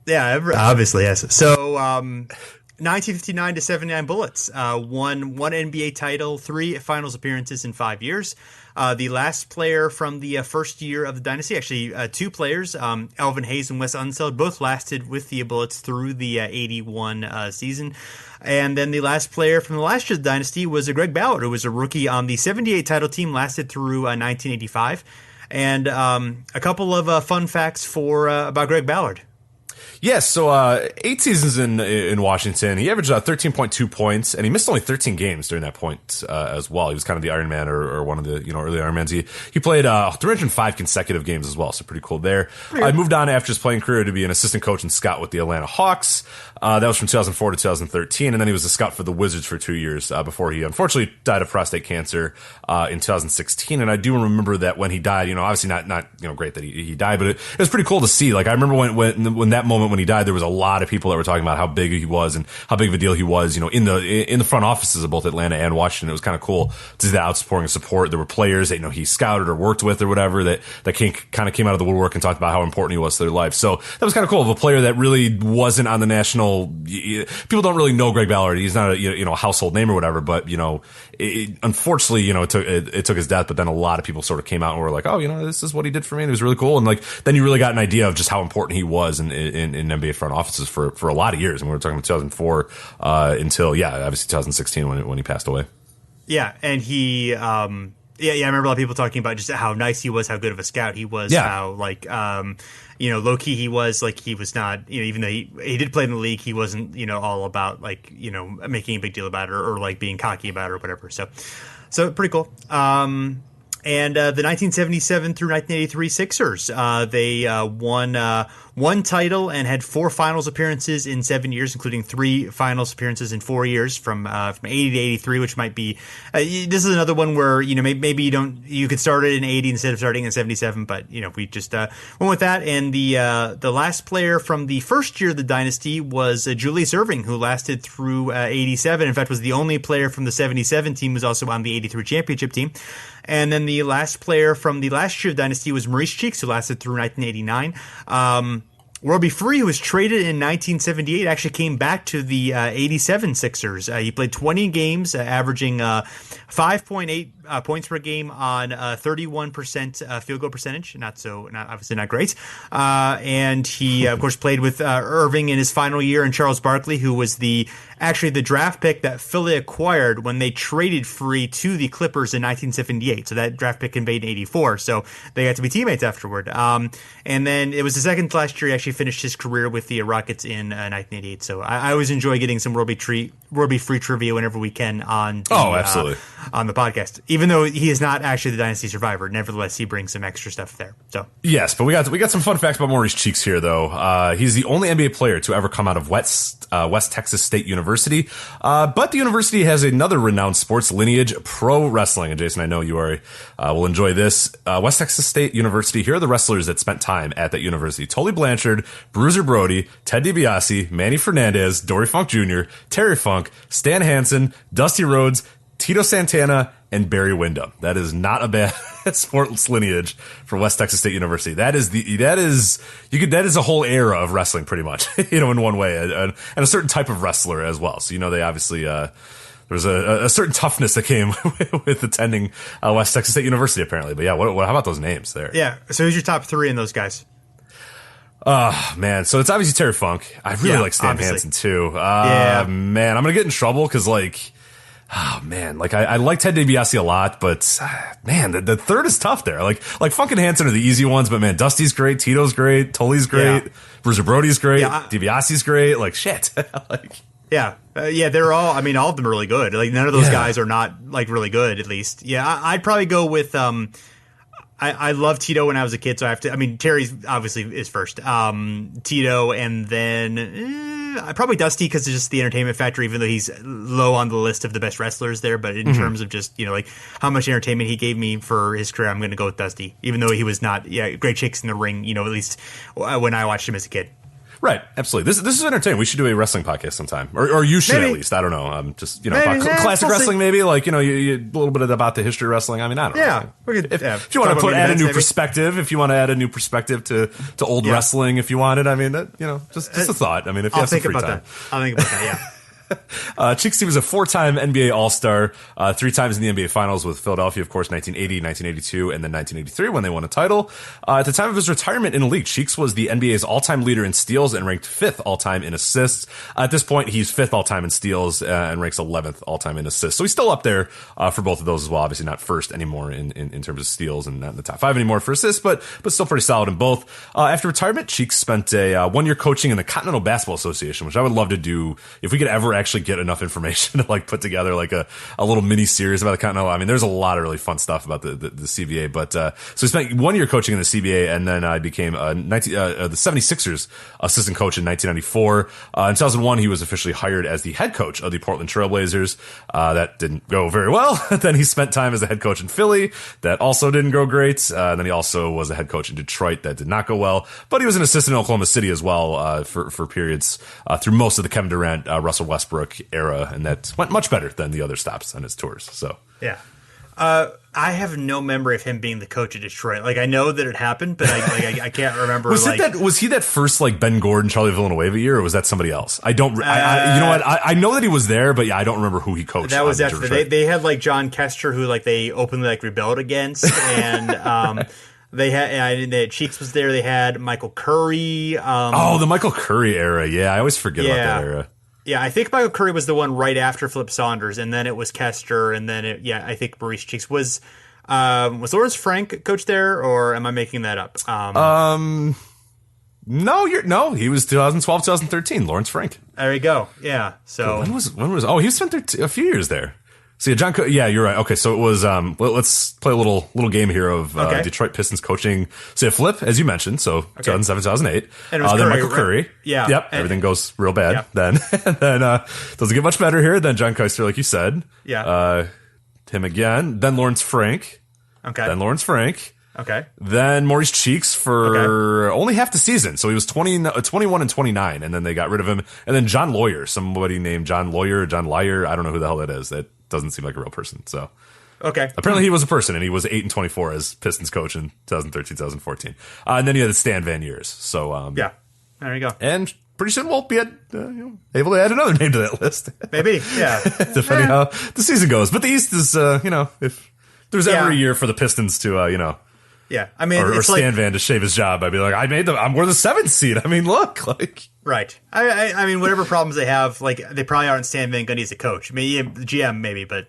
Yeah, obviously, yes. So, 1959 to 79 Bullets won one NBA title, 3 finals appearances in 5 years. The last player from the first year of the Dynasty, actually 2 players, Elvin Hayes and Wes Unseld, both lasted with the Bullets through the 81 season. And then the last player from the last year of the Dynasty was Greg Ballard, who was a rookie on the 78 title team, lasted through 1985. And a couple of fun facts about Greg Ballard.
Yes, so 8 seasons in Washington. He averaged 13.2 points, and he missed only 13 games during that point as well. He was kind of the Iron Man or one of the early Iron Mans. He played 305 consecutive games as well, so pretty cool there. I moved on after his playing career to be an assistant coach and scout with the Atlanta Hawks. That was from 2004 to 2013, and then he was a scout for the Wizards for 2 years before he unfortunately died of prostate cancer in 2016. And I do remember that when he died, obviously not great that he died, but it was pretty cool to see. Like I remember when that moment when he died, there was a lot of people that were talking about how big he was and how big of a deal he was, in the front offices of both Atlanta and Washington. It was kind of cool to see the outpouring of support. There were players that he scouted or worked with or whatever that kind of came out of the woodwork and talked about how important he was to their life. So that was kind of cool of a player that really wasn't on the national. People don't really know Greg Ballard. He's not a household name or whatever, but unfortunately, it took his death. But then a lot of people sort of came out and were like, oh, this is what he did for me, and it was really cool. And then you really got an idea of just how important he was in NBA front offices for a lot of years. And we were talking about 2004 until obviously 2016 when he passed away. Yeah,
and he. I remember a lot of people talking about just how nice he was, how good of a scout he was, how low key he was. Like he was not, even though he did play in the league, he wasn't, all about making a big deal about it or being cocky about it or whatever. So pretty cool. And the 1977 through 1983 Sixers, they won one title and had 4 finals appearances in 7 years, including 3 finals appearances in 4 years from 80 to 83, which might be this is another one where maybe you could start it in 80 instead of starting in 77, but we just went with that. And the last player from the first year of the dynasty was Julius Erving, who lasted through 87. In fact, was the only player from the 77 team who was also on the 83 championship team. And then the last player from the last year of Dynasty was Maurice Cheeks, who lasted through 1989. Roby Free, who was traded in 1978, actually came back to the 87 Sixers. He played 20 games, averaging 5.8 points per game on 31% field goal percentage. Obviously not great. And he, of course, played with Irving in his final year, and Charles Barkley, who was actually the draft pick that Philly acquired when they traded Free to the Clippers in 1978. So that draft pick conveyed in 84. So they got to be teammates afterward. And then it was the second to last year he actually finished his career with the Rockets in 1988. So I always enjoy getting some Roby Free trivia whenever we can on
absolutely.
On the podcast. Even though he is not actually the Dynasty survivor, nevertheless he brings some extra stuff there. So
yes, but we got some fun facts about Maurice Cheeks here, though. He's the only NBA player to ever come out of West Texas State University, but the university has another renowned sports lineage, pro wrestling. And Jason, I know you will enjoy this. West Texas State University. Here are the wrestlers that spent time at that university: Tully Blanchard, Bruiser Brody, Ted DiBiase, Manny Fernandez, Dory Funk Jr., Terry Funk, Stan Hansen, Dusty Rhodes, Tito Santana, and Barry Windham. That is not a bad sports lineage for West Texas State University. That is a whole era of wrestling, pretty much, in one way, and a certain type of wrestler as well. So they obviously there's a certain toughness that came with attending West Texas State University, apparently. But yeah, how about those names there?
Yeah. So who's your top 3 in those guys?
Man, so it's obviously Terry Funk. I really like Stan Hansen too. Man, I'm gonna get in trouble because I like Ted DiBiase a lot, but man, the third is tough there. Like Funk and Hansen are the easy ones, but man, Dusty's great, Tito's great, Tully's great, Bruiser Brody's great, DiBiase's great. Shit.
They're all. I mean, all of them are really good. None of those guys are not really good. At least, I'd probably go with. I loved Tito when I was a kid, so I have to. I mean, Terry's obviously is first. Tito, and then probably Dusty because it's just the entertainment factor. Even though he's low on the list of the best wrestlers there, but in terms of just how much entertainment he gave me for his career, I'm going to go with Dusty. Even though he was not great shakes in the ring. At least when I watched him as a kid.
Right, absolutely. This is entertaining. We should do a wrestling podcast sometime, or you should at least. I don't know. Just about classic wrestling, maybe you a little bit about the history of wrestling. I mean, I don't know. If you want to add a new perspective, if you want to add a new perspective to old wrestling, if you wanted, I mean, just a thought. I mean, if you have some free time,
I'll think about that. Yeah.
Cheeks, he was a 4-time NBA All-Star, 3 times in the NBA Finals with Philadelphia, of course, 1980, 1982, and then 1983 when they won a title. At the time of his retirement in the league, Cheeks was the NBA's all-time leader in steals and ranked 5th all-time in assists. At this point, he's 5th all-time in steals and ranks 11th all-time in assists. So he's still up there for both of those as well. Obviously not first anymore in terms of steals and not in the top 5 anymore for assists, but still pretty solid in both. After retirement, Cheeks spent a 1-year coaching in the Continental Basketball Association, which I would love to do if we could ever actually get enough information to put together a little mini series about the Continental. I mean, there's a lot of really fun stuff about the CBA, but so he spent 1 year coaching in the CBA, and then I became the 76ers assistant coach in 1994. In 2001, he was officially hired as the head coach of the Portland Trailblazers. That didn't go very well. Then he spent time as a head coach in Philly. That also didn't go great. Then he also was a head coach in Detroit. That did not go well. But he was an assistant in Oklahoma City as well for periods through most of the Kevin Durant, Russell Westbrook era, and that went much better than the other stops on his tours. So
yeah. I have no memory of him being the coach of Detroit. I know that it happened, but I can't remember.
Was he that first Ben Gordon, Charlie Villanueva year, or was that somebody else? I don't. You know what? I know that he was there, but I don't remember who he coached.
That was after they had John Kester, who they openly rebelled against, and they had Cheeks was there. They had Michael Curry.
The Michael Curry era. Yeah, I always forget about that era.
Yeah, I think Michael Curry was the one right after Flip Saunders, and then it was Kester, and then I think Maurice Cheeks was Lawrence Frank coach there, or am I making that up?
No, he was 2012, 2013, Lawrence Frank.
There you go. Yeah. So
when was he spent there a few years there. So yeah, you're right. Okay, so it was. Let's play a little game here of Detroit Pistons coaching. So flip, as you mentioned. So 2007, 2008.
And it was
then Michael Curry.
Right? Yeah.
Yep. Everything goes real bad. Then and then doesn't get much better here. Then John Keister, like you said.
Yeah.
Him again. Then Lawrence Frank.
Okay.
Then Lawrence Frank.
Okay.
Then Maurice Cheeks for only half the season. So he was 21 and 29, and then they got rid of him. And then John Lawyer, somebody named John Lawyer, John Lyer. I don't know who the hell that is. That doesn't seem like a real person. So apparently he was a person, and he was 8 and 24 as Pistons coach in 2013, 2014. And then you had Stan Van Years. So
there you go.
And pretty soon we'll be able to add another name to that list.
Maybe, yeah.
Depending how the season goes. But the East is, if there's ever a year for the Pistons to,
yeah, I mean,
or Stan Van to shave his job, I'd be like, we're the 7th seed. I mean, look, like.
Right. I mean, whatever problems they have, like, they probably aren't Stan Van Gundy as a coach. I mean, yeah, the GM maybe, but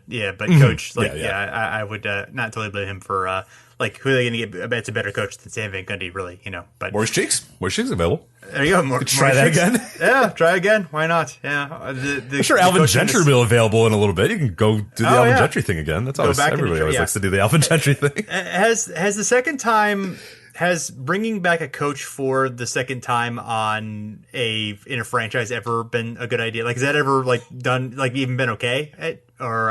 coach, like, I would not totally blame him for, who are they going to get? I bet it's a better coach than Stan Van Gundy, really, But
Maurice Cheeks available.
There you go.
Try that again.
Yeah, try again. Why not? Yeah.
I'm sure Alvin Gentry will be available in a little bit. You can go do the Alvin Gentry thing again. That's always everybody always likes to do the Alvin Gentry thing.
Has the second time? Has bringing back a coach for the second time in a franchise ever been a good idea? Like, has that ever done even been okay? Or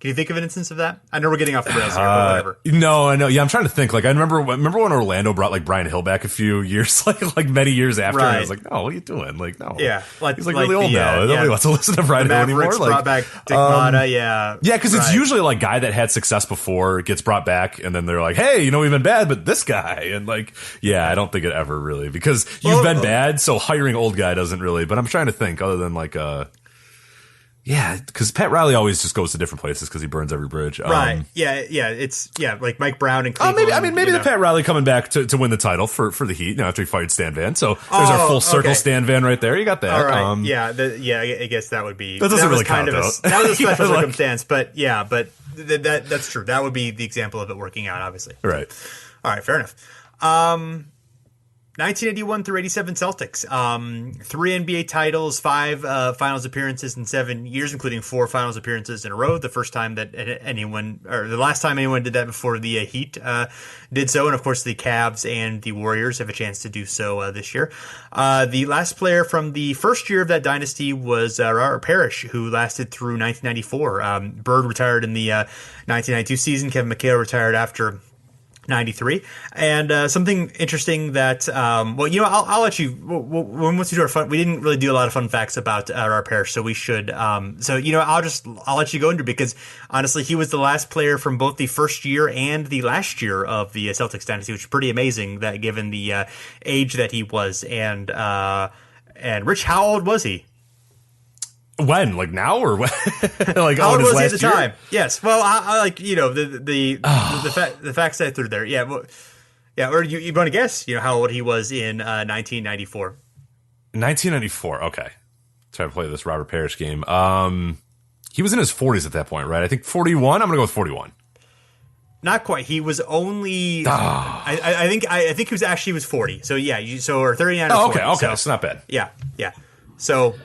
can you think of an instance of that? I know we're getting off the rails here, but whatever.
No, I know. Yeah, I'm trying to think. I remember when Orlando brought Brian Hill back a few years, like many years after.
Right.
And I was like, no, what are you doing? Like, no.
Yeah,
he's really old now. Nobody wants to listen to Brian Hill anymore.
Brought back Dick Motta, yeah,
because it's usually guy that had success before gets brought back, and then they're like, hey, we've been bad, but this guy, and I don't think it ever really, because you've been bad, so hiring old guy doesn't really. But I'm trying to think other than because Pat Riley always just goes to different places because he burns every bridge.
Right. It's like Mike Brown and Cleveland.
Maybe the Pat Riley coming back to win the title for the Heat, after he fired Stan Van. So there's our full circle Stan Van right there. You got that.
All right. I guess that would be.
That doesn't really count, though.
That was a special circumstance, but that's true. That would be the example of it working out, obviously.
Right.
All right. Fair enough. 1981 through 87 Celtics. 3 NBA titles, 5 finals appearances in 7 years, including 4 finals appearances in a row. The first time that the last time anyone did that before the Heat did so. And of course, the Cavs and the Warriors have a chance to do so this year. The last player from the first year of that dynasty was Parish, who lasted through 1994. Bird retired in the 1992 season. Kevin McHale retired after 93. And something interesting that I'll let you once we do our fun. We didn't really do a lot of fun facts about our Parish, so we should. I'll let you go into it, because honestly, he was the last player from both the first year and the last year of the Celtics dynasty, which is pretty amazing that given the age that he was. And Rich, how old was he?
When? Now or when?
How old was he at the time? Yes. Well, the facts I threw there. Yeah. Well, yeah. Or you want to guess? How old he was in 1994?
1994. Okay. Try to play this Robert Parish game. He was in his 40s at that point, right? I think 41. I'm gonna go with 41.
Not quite. He was only. I think he was 40. So yeah. Or 39. Or 40.
Okay. It's not bad.
Yeah. So.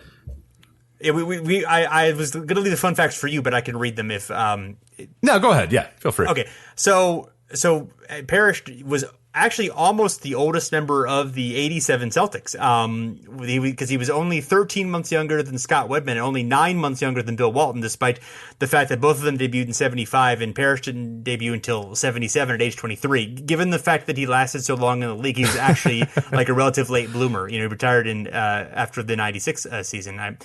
Yeah, I was going to leave the fun facts for you, but I can read them if.
No, go ahead. Yeah, feel free.
Okay, so Parish was actually almost the oldest member of the '87 Celtics, because he was only 13 months younger than Scott Wedman and only 9 months younger than Bill Walton, despite the fact that both of them debuted in '75 and Parish didn't debut until '77 at age 23. Given the fact that he lasted so long in the league, he was actually a relative late bloomer. He retired after the '96 season.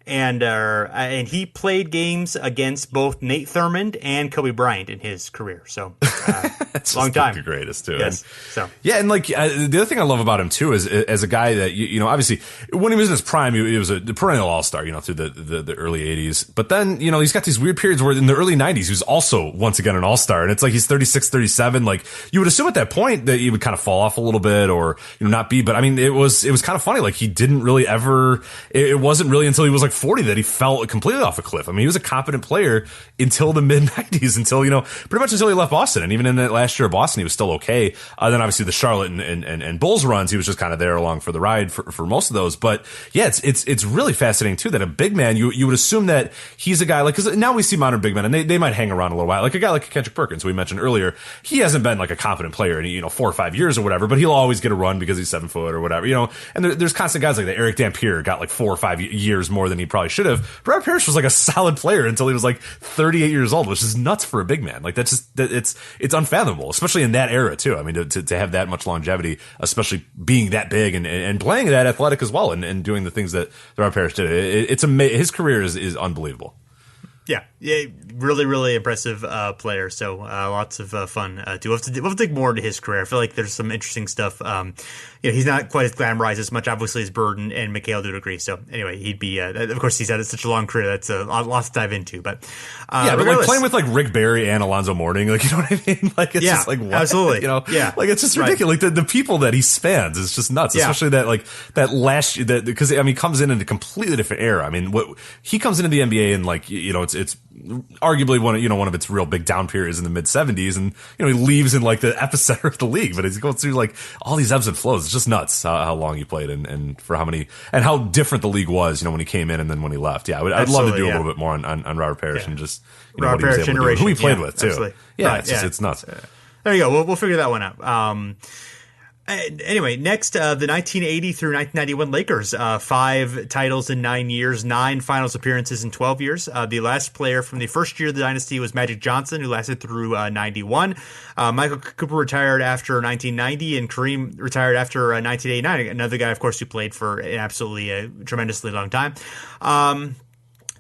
And he played games against both Nate Thurmond and Kobe Bryant in his career. So,
that's
long time.
The greatest too.
Yes.
And the other thing I love about him too is as a guy that obviously when he was in his prime, he was a perennial all-star. Through the early '80s. But then he's got these weird periods where in the early '90s he was also once again an all-star, and it's like he's 36, 37. Like you would assume at that point that he would kind of fall off a little bit or not be. But I mean, it was kind of funny. Like he didn't really ever. It wasn't really until he was 40 that he fell completely off a cliff. I mean, he was a competent player until the mid 90s, pretty much until he left Boston. And even in that last year at Boston, he was still okay. Then obviously the Charlotte and Bulls runs, he was just kind of there along for the ride for most of those. But yeah, it's really fascinating too that a big man, you would assume that he's a guy like, because now we see modern big men and they might hang around a little while. Like a guy like Kendrick Perkins, we mentioned earlier, he hasn't been like a competent player in 4 or 5 years or whatever, but he'll always get a run because he's 7 foot or whatever, and there's constant guys like that. Eric Dampier got like 4 or 5 years more than he probably should have. Robert Parish was like a solid player until he was like 38 years old, which is nuts for a big man. Like it's unfathomable, especially in that era too. I mean, to have that much longevity, especially being that big and playing that athletic as well and doing the things that Robert Parish did. It's amazing. His career is unbelievable.
Yeah, really, really impressive player. So lots of fun too. We'll have to dig more into his career. I feel like there's some interesting stuff. He's not quite as glamorized as much, obviously, as Bird and McHale do to agree. So anyway, he'd be. Of course, he's had such a long career. That's a lot to dive into. But
but like playing with like Rick Barry and Alonzo Mourning, like, you know what I mean? Like it's just like what?
Absolutely,
like it's just ridiculous. Like the people that he spans is just nuts. Especially that last year, because I mean, he comes in a completely different era. I mean, what he comes into the NBA and like it's arguably one of its real big down periods in the mid 70s, and he leaves in like the epicenter of the league, but he's going through like all these ebbs and flows. It's just nuts how long he played and for how many and how different the league was when he came in and then when he left. I'd love to do a little bit more on Robert Parrish and just
Robert Parrish generation,
who he played with too.
Absolutely.
It's nuts.
There you go. We'll figure that one out. Anyway, next, the 1980 through 1991 Lakers, 5 titles in 9 years, 9 finals appearances in 12 years. The last player from the first year of the dynasty was Magic Johnson, who lasted through 91. Michael Cooper retired after 1990, and Kareem retired after 1989. Another guy, of course, who played for an absolutely tremendously long time.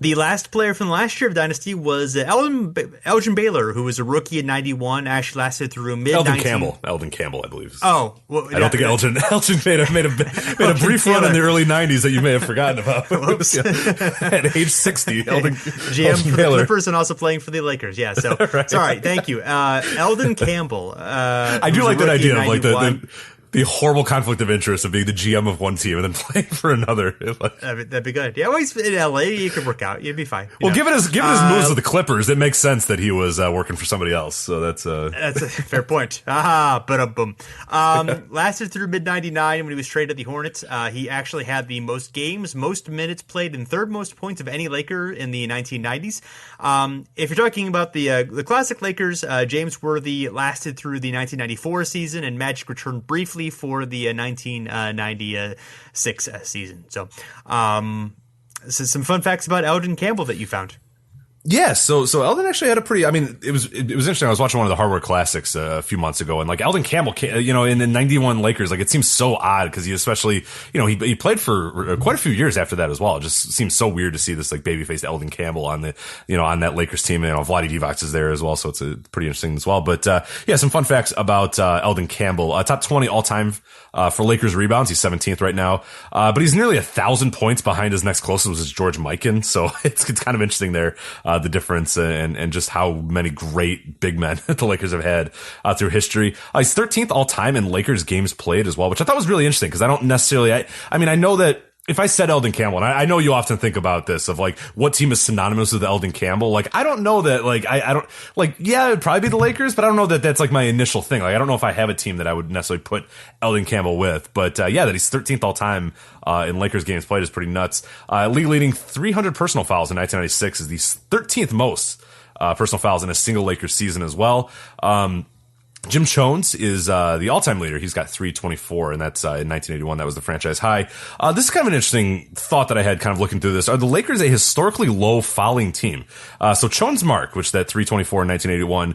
The last player from the last year of Dynasty was Elgin Baylor, who was a rookie in 91, actually lasted through mid-19...
Eldon Campbell, I believe.
Oh. Well,
I don't think Elgin made a brief run in the early 90s that you may have forgotten about. At age 60,
GM for the Clippers and also playing for the Lakers. Yeah, so,
right.
Sorry, thank you. Eldon Campbell.
I do like that idea of like the horrible conflict of interest of being the GM of one team and then playing for another.
That'd be good. Yeah, well, he's in LA. You could work out. You'd be fine.
Given his moves with the Clippers, it makes sense that he was working for somebody else. So that's
a fair point. Boom. Lasted through mid-99 when he was traded to the Hornets. He actually had the most games, most minutes played, and third most points of any Laker in the 1990s. If you're talking about the classic Lakers, James Worthy lasted through the 1994 season, and Magic returned briefly for the 1996 season. So some fun facts about Eldon Campbell that you found.
Yeah, so Eldon actually had a pretty. I mean, it was interesting. I was watching one of the Hardware Classics a few months ago, and like Eldon Campbell, in the '91 Lakers, like it seems so odd because he especially, he played for quite a few years after that as well. It just seems so weird to see this like baby-faced Eldon Campbell on the, on that Lakers team. Vlade Divac is there as well, so it's pretty interesting as well. But some fun facts about Eldon Campbell. Top 20 all time for Lakers rebounds. He's 17th right now, but he's nearly 1,000 points behind his next closest, which is George Mikan. So it's kind of interesting there. The difference and just how many great big men the Lakers have had through history. He's 13th all time in Lakers games played as well, which I thought was really interesting because I don't necessarily, I know that if I said Eldon Campbell, and I know you often think about this of like what team is synonymous with Eldon Campbell. Like I don't know that I don't it'd probably be the Lakers, but I don't know that that's like my initial thing. Like I don't know if I have a team that I would necessarily put Eldon Campbell with, but that he's 13th all time in Lakers games played is pretty nuts. League leading 300 personal fouls in 1996 is the 13th most personal fouls in a single Lakers season as well. Jim Jones is the all-time leader. He's got 324, and that's in 1981. That was the franchise high. This is kind of an interesting thought that I had kind of looking through this. Are the Lakers a historically low fouling team? So Jones' mark, which that 324 in 1981,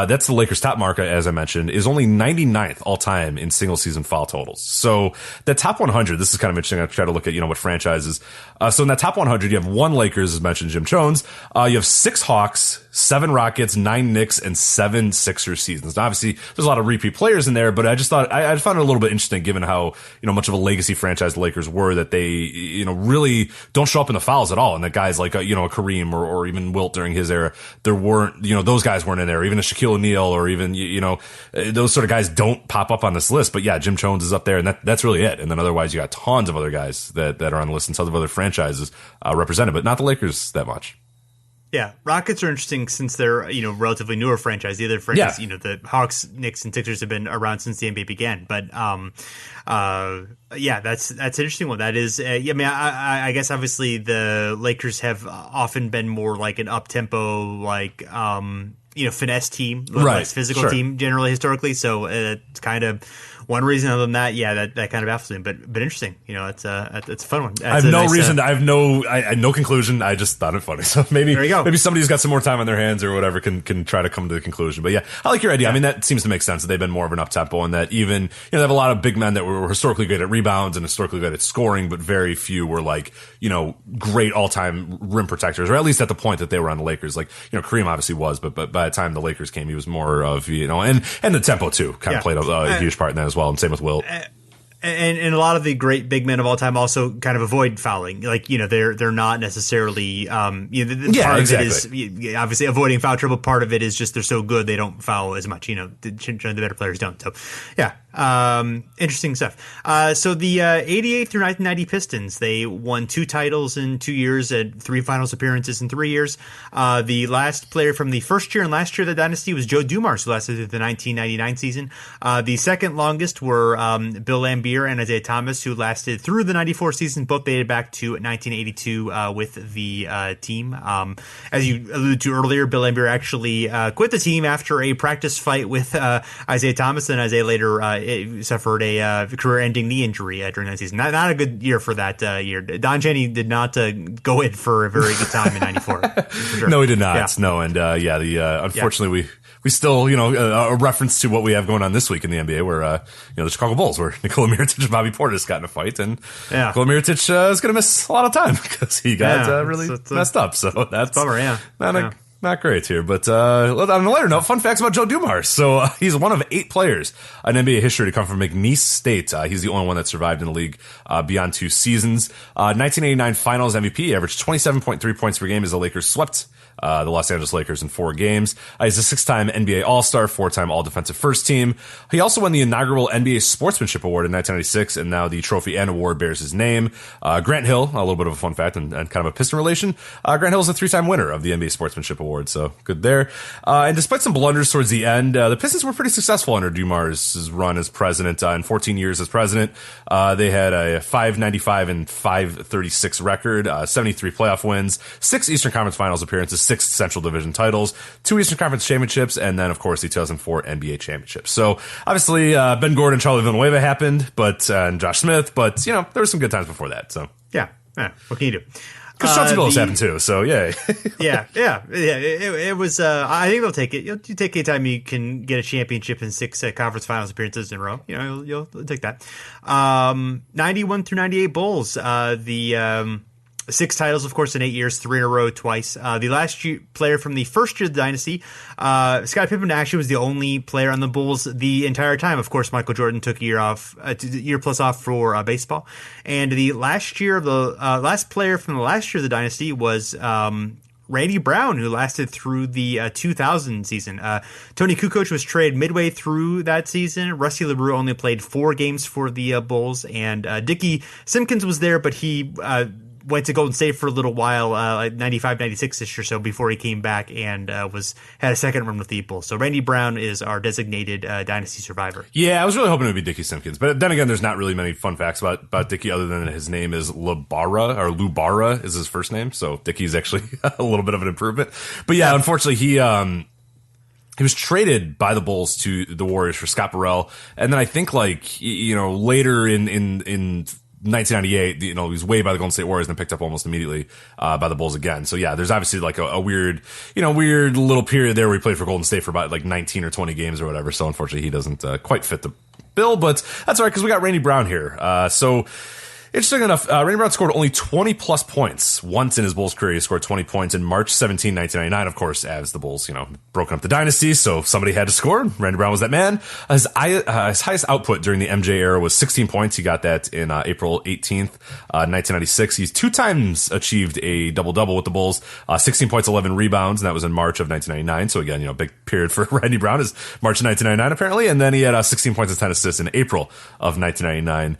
that's the Lakers' top mark, as I mentioned, is only 99th all-time in single-season foul totals. So the top 100, this is kind of interesting. I try to look at, what franchises. So in that top 100, you have 1 Lakers, as mentioned, Jim Jones. You have 6 Hawks, 7 Rockets, 9 Knicks, and 7 Sixers seasons. Now, obviously, there's a lot of repeat players in there, but I just thought I found it a little bit interesting given how much of a legacy franchise the Lakers were, that they really don't show up in the fouls at all, and that guys like a Kareem or even Wilt during his era, there weren't those guys weren't in there, even a Shaquille O'Neal or even those sort of guys don't pop up on this list. But yeah, Jim Jones is up there, and that's really it. And then otherwise you got tons of other guys that are on the list and tons of other franchises represented, but not the Lakers that much.
Yeah, Rockets are interesting since they're relatively newer franchise. The other franchise, the Hawks, Knicks, and Sixers have been around since the NBA began. But that's an interesting one. That is, I guess obviously the Lakers have often been more like an up tempo, like finesse team, less physical team generally historically. So it's kind of one reason. Other than that, that kind of baffles me. But interesting. It's a fun one.
I have no reason. I have no conclusion. I just thought it funny. So maybe
there you go.
Maybe somebody who's got some more time on their hands or whatever can try to come to the conclusion. But yeah, I like your idea. Yeah. I mean, that seems to make sense that they've been more of an up tempo, and that even they have a lot of big men that were historically good at rebounds and historically good at scoring, but very few were like great all time rim protectors, or at least at the point that they were on the Lakers. Like Kareem obviously was, but by the time the Lakers came, he was more of and the tempo too kind of played a huge part in that as well, and same with Wilt.
And a lot of the great big men of all time also kind of avoid fouling. Like, they're not necessarily, part of it is obviously avoiding foul trouble. Part of it is just they're so good they don't foul as much. The better players don't. So, interesting stuff. So the 88 through 1990 Pistons, they won 2 titles in 2 years and 3 finals appearances in 3 years. The last player from the first year and last year of the dynasty was Joe Dumars, who lasted through the 1999 season. The second longest were Bill Laimbeer and Isaiah Thomas, who lasted through the 94 season. Both dated back to 1982 with the team. As you alluded to earlier, Bill Laimbeer actually quit the team after a practice fight with Isaiah Thomas, and Isaiah later suffered a career-ending knee injury during that season. Not a good year for that year. Don Cheney did not go in for a very good time in 94. Sure.
No, he did not. Yeah. No, and unfortunately we still, a reference to what we have going on this week in the NBA where, the Chicago Bulls, where Nikola Mirotic and Bobby Portis got in a fight, and Nikola Mirotic is going to miss a lot of time because he got really messed up. So that's
a bummer,
not great here. But on a lighter note, fun facts about Joe Dumars. So he's one of 8 players in NBA history to come from McNeese State. He's the only one that survived in the league beyond 2 seasons. 1989 Finals MVP, averaged 27.3 points per game as the Lakers swept the Los Angeles Lakers in 4 games. He's a 6-time NBA All-Star, 4-time All-Defensive First Team. He also won the inaugural NBA Sportsmanship Award in 1996, and now the trophy and award bears his name. Grant Hill, a little bit of a fun fact and kind of a Piston relation. Grant Hill is a 3-time winner of the NBA Sportsmanship Award, so good there. And despite some blunders towards the end, the Pistons were pretty successful under Dumars' run as president. In 14 years as president, they had a 595 and 536 record, 73 playoff wins, 6 Eastern Conference Finals appearances, 6 Central Division titles, 2 Eastern Conference championships, and then, of course, the 2004 NBA championship. So, obviously, Ben Gordon and Charlie Villanueva happened, and Josh Smith, but, there were some good times before that, so.
Yeah. What can you do?
Because Chauncey Billups happened, too, so, yay.
It was, I think they'll take it. You take any time you can get a championship in 6 conference finals appearances in a row. You'll take that. 91 through 98 Bulls, 6 titles, of course, in 8 years, 3 in a row, twice. The last player from the first year of the dynasty, Scottie Pippen, actually was the only player on the Bulls the entire time. Of course, Michael Jordan took a year plus off for baseball. And the last year of the last player from the last year of the dynasty was Randy Brown, who lasted through the 2000 season. Tony Kukoc was traded midway through that season. Rusty LeBrew only played 4 games for the Bulls, and Dickie Simpkins was there, but he went to Golden State for a little while, like 95, 96-ish or so, before he came back and had a second run with the Bulls. So Randy Brown is our designated dynasty survivor.
Yeah, I was really hoping it would be Dickie Simpkins. But then again, there's not really many fun facts about Dickie other than his name is Lubara is his first name. So Dickie's actually a little bit of an improvement. But yeah, unfortunately, he was traded by the Bulls to the Warriors for Scott Burrell. And then I think later in 1998, he was waived by the Golden State Warriors and then picked up almost immediately by the Bulls again. So yeah, there's obviously like a weird little period there where he played for Golden State for about like 19 or 20 games or whatever. So unfortunately, he doesn't quite fit the bill, but that's all right because we got Randy Brown here. So interesting enough, Randy Brown scored only 20-plus points once in his Bulls career. He scored 20 points in March 17, 1999, of course, as the Bulls, broken up the dynasty, so somebody had to score. Randy Brown was that man. His highest output during the MJ era was 16 points. He got that in April 18th, 1996. He's 2 times achieved a double-double with the Bulls, 16 points, 11 rebounds, and that was in March of 1999. So again, big period for Randy Brown is March of 1999, apparently, and then he had 16 points and 10 assists in April of 1999.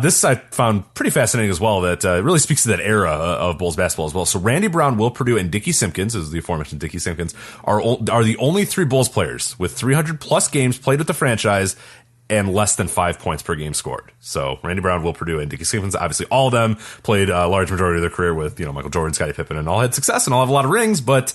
This I found pretty fascinating as well that really speaks to that era of Bulls basketball as well. So Randy Brown, Will Perdue, and Dickie Simpkins, as the aforementioned Dickie Simpkins, are the only three Bulls players with 300-plus games played with the franchise and less than 5 points per game scored. So Randy Brown, Will Perdue, and Dickie Simpkins, obviously all of them played a large majority of their career with, Michael Jordan, Scottie Pippen, and all had success and all have a lot of rings, but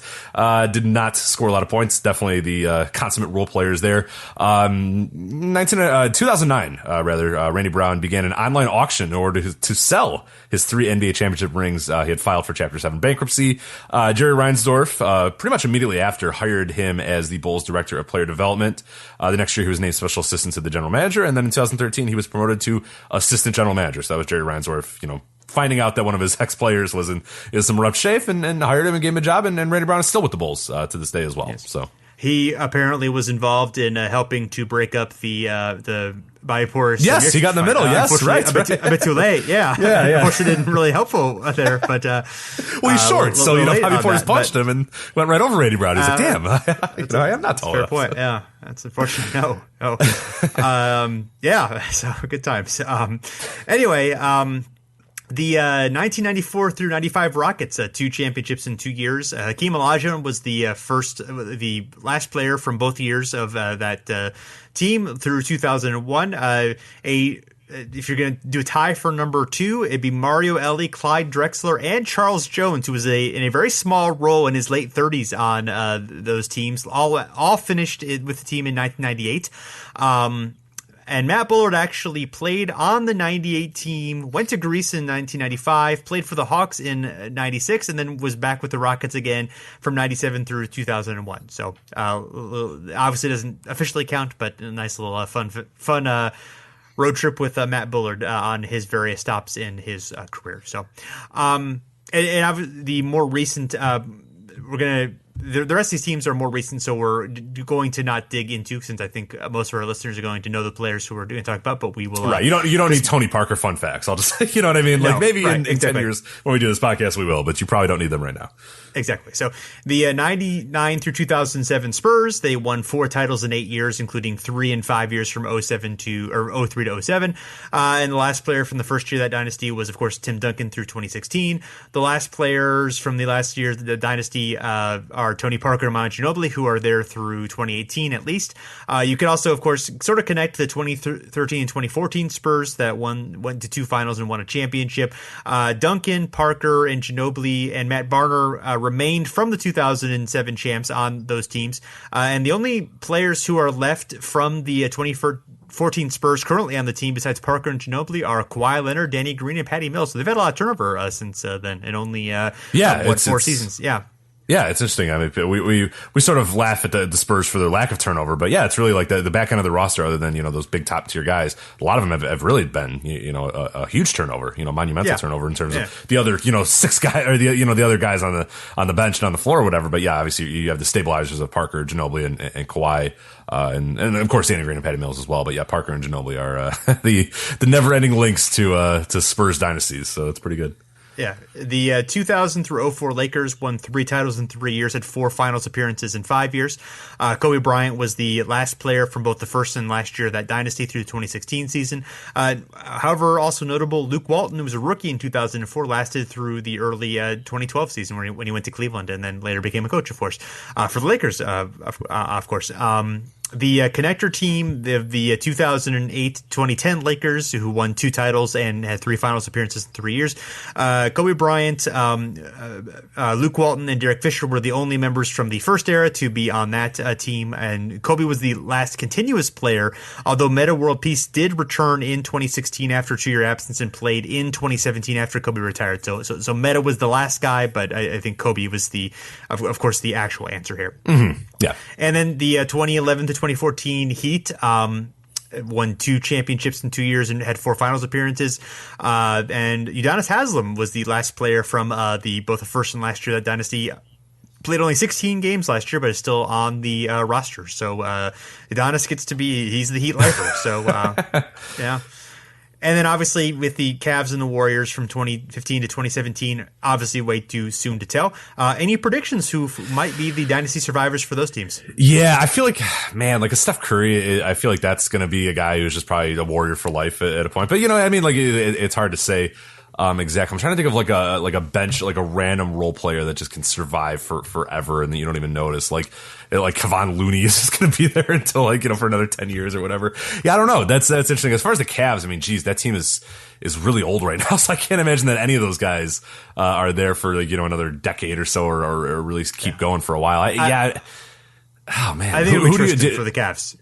did not score a lot of points. Definitely the consummate role players there. 2009, Randy Brown began an online auction in order to sell his 3 NBA championship rings. He had filed for Chapter 7 bankruptcy. Jerry Reinsdorf, pretty much immediately after, hired him as the Bulls director of player development. The next year, he was named special assistant to the general manager, and then in 2013, he was promoted to assistant general manager. So that was Jerry Reinsdorf, finding out that one of his ex-players was in some rough shape and hired him and gave him a job, and Randy Brown is still with the Bulls to this day as well.
Yes.
So
he apparently was involved in helping to break up the Parish.
Yes, he got in the middle. Yes, right.
A bit too late. Yeah. Unfortunately, didn't really helpful there. But well,
he's short, so Bobby Portis punched him and went right over Randy Brown. He's like, "Damn, I am not tall enough."
Fair point. Yeah, that's unfortunate. No. Yeah. So good times. Anyway. The 1994 through 95 Rockets, 2 championships in 2 years. Hakeem Olajuwon was the last player from both years of that team through 2001. If you're going to do a tie for number 2, it'd be Mario Elie, Clyde Drexler, and Charles Jones, who was in a very small role in his late 30s on those teams. All finished with the team in 1998. And Matt Bullard actually played on the 98 team, went to Greece in 1995, played for the Hawks in 96, and then was back with the Rockets again from 97 through 2001. So obviously doesn't officially count, but a nice little fun road trip with Matt Bullard on his various stops in his career. So and the more recent, the rest of these teams are more recent, so we're going to not dig into, since I think most of our listeners are going to know the players who we're going to talk about. But we will.
Right, you don't need Tony Parker fun facts. I'll just, you know what I mean. Like maybe in 10 years when we do this podcast, we will, but you probably don't need them right now.
Exactly. So the 99 through 2007 Spurs, they won 4 titles in 8 years, including 3 and 5 years from 03 to 07. And the last player from the first year of that dynasty was, of course, Tim Duncan through 2016. The last players from the last year of the dynasty are Tony Parker and Manu Ginobili, who are there through 2018 at least. You could also, of course, sort of connect the 2013 and 2014 Spurs that went to 2 finals and won a championship. Duncan, Parker, and Ginobili and Matt Barner remained from the 2007 champs on those teams. And the only players who are left from the 2014 Spurs currently on the team besides Parker and Ginobili are Kawhi Leonard, Danny Green, and Patty Mills. So they've had a lot of turnover since then, and only 4 seasons. Yeah.
Yeah, it's interesting. I mean, we sort of laugh at the Spurs for their lack of turnover, but yeah, it's really like the back end of the roster, other than, those big top tier guys, a lot of them have really been, a huge turnover, monumental turnover in terms of the other, 6 guys or the other guys on the bench and on the floor or whatever. But yeah, obviously you have the stabilizers of Parker, Ginobili, and Kawhi, and of course Danny Green and Patty Mills as well. But yeah, Parker and Ginobili are the never ending links to Spurs dynasties. So it's pretty good.
Yeah, the 2000 through 04 Lakers won 3 titles in 3 years, had 4 finals appearances in 5 years. Kobe Bryant was the last player from both the first and last year of that dynasty through the 2016 season. However, also notable, Luke Walton, who was a rookie in 2004, lasted through the early 2012 season when he went to Cleveland and then later became a coach, of course, for the Lakers, of course. The connector team, the 2008-2010 Lakers, who won 2 titles and had 3 finals appearances in 3 years. Kobe Bryant, Luke Walton, and Derek Fisher were the only members from the first era to be on that team. And Kobe was the last continuous player, although Meta World Peace did return in 2016 after a 2-year absence and played in 2017 after Kobe retired. So Meta was the last guy, but I think Kobe was of course, the actual answer here.
Mm-hmm. Yeah.
And then the 2011 to 2014 Heat won 2 championships in 2 years and had 4 finals appearances. And Udonis Haslem was the last player from both the first and last year of that dynasty. Played only 16 games last year, but is still on the roster. So Udonis gets to he's the Heat lifer. So yeah. And then obviously with the Cavs and the Warriors from 2015 to 2017, obviously way too soon to tell. Any predictions who might be the dynasty survivors for those teams?
Yeah, I feel like, man, like a Steph Curry, I feel like that's going to be a guy who's just probably a Warrior for life at a point. But, I mean, like it's hard to say. Exactly. I'm trying to think of like a bench, like a random role player that just can survive for forever and that you don't even notice. Like Kevon Looney is just going to be there until for another 10 years or whatever. Yeah, I don't know. That's interesting. As far as the Cavs, I mean, geez, that team is really old right now. So I can't imagine that any of those guys, are there for another decade or so or really keep going for a while. Oh man.
I think who do you for the Cavs?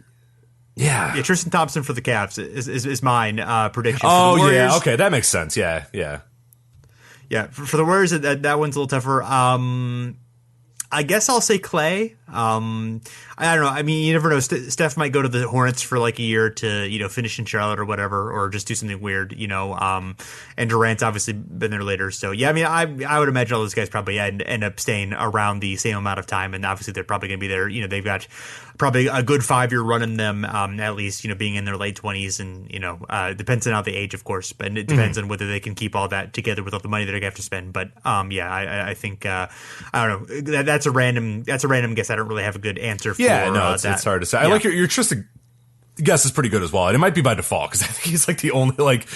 Yeah,
Tristan Thompson for the Cavs is mine prediction.
Oh,
for the Warriors,
yeah, okay, that makes sense. Yeah.
For the Warriors, that one's a little tougher. I guess I'll say Clay. I don't know. I mean, you never know. Steph might go to the Hornets for like a year to finish in Charlotte or whatever, or just do something weird. And Durant's obviously been there later. So yeah, I mean, I would imagine all those guys probably end up staying around the same amount of time, and obviously they're probably going to be there. They've got probably a good 5-year run in them, at least, being in their late 20s, and depends on the age, of course, but it depends on whether they can keep all that together with all the money that they have to spend. But I think I don't know. That's a random guess. I don't really have a good answer for.
Yeah, no, it's hard to say. I like your Tristan guess is pretty good as well, and it might be by default because I think he's like the only like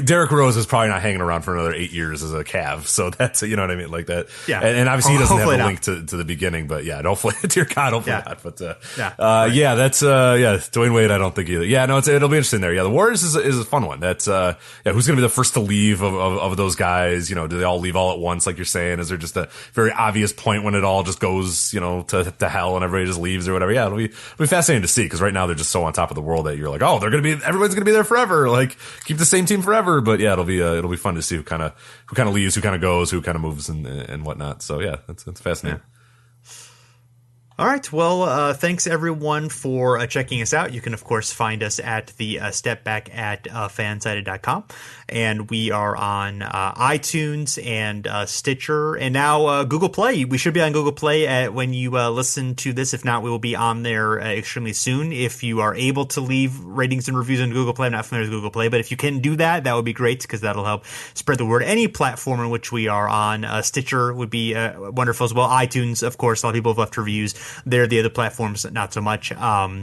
Derrick Rose is probably not hanging around for another 8 years as a Cav, so that's what I mean, like that. Yeah, and obviously he doesn't have a link to the beginning, but yeah, hopefully, dear God, hopefully not. But that's Dwayne Wade. I don't think either. Yeah, no, it'll be interesting there. Yeah, the Warriors is a fun one. That's who's going to be the first to leave of those guys? Do they all leave all at once, like you're saying? Is there just a very obvious point when it all just goes to hell and everybody just leaves or whatever? Yeah, it'll be fascinating to see because right now they're just so on top of the world that you're like, oh, everyone's gonna be there forever, like keep the same team forever. But yeah, it'll be fun to see who kind of leaves, who kind of goes, who kind of moves and whatnot. So yeah, that's fascinating.
Yeah. All right. Well, thanks everyone for checking us out. You can, of course, find us at the Step Back at fansided.com. And we are on iTunes and Stitcher and now Google Play. We should be on Google Play when you listen to this. If not, we will be on there extremely soon. If you are able to leave ratings and reviews on Google Play, I'm not familiar with Google Play, but if you can do that, that would be great because that'll help spread the word. Any platform in which we are on, Stitcher would be wonderful as well. iTunes, of course, a lot of people have left reviews. There, the other platforms, not so much.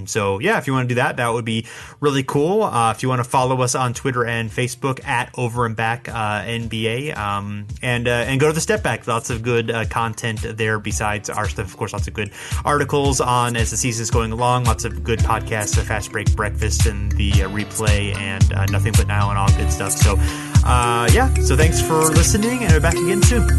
So yeah, if you want to do that, that would be really cool. If you want to follow us on Twitter and Facebook at Over and Back NBA, and go to the Step Back. Lots of good content there besides our stuff. Of course, lots of good articles on as the season is going along. Lots of good podcasts, Fast Break Breakfast, and the replay, and Nothing But Now, and all good stuff. So so thanks for listening, and we're back again soon.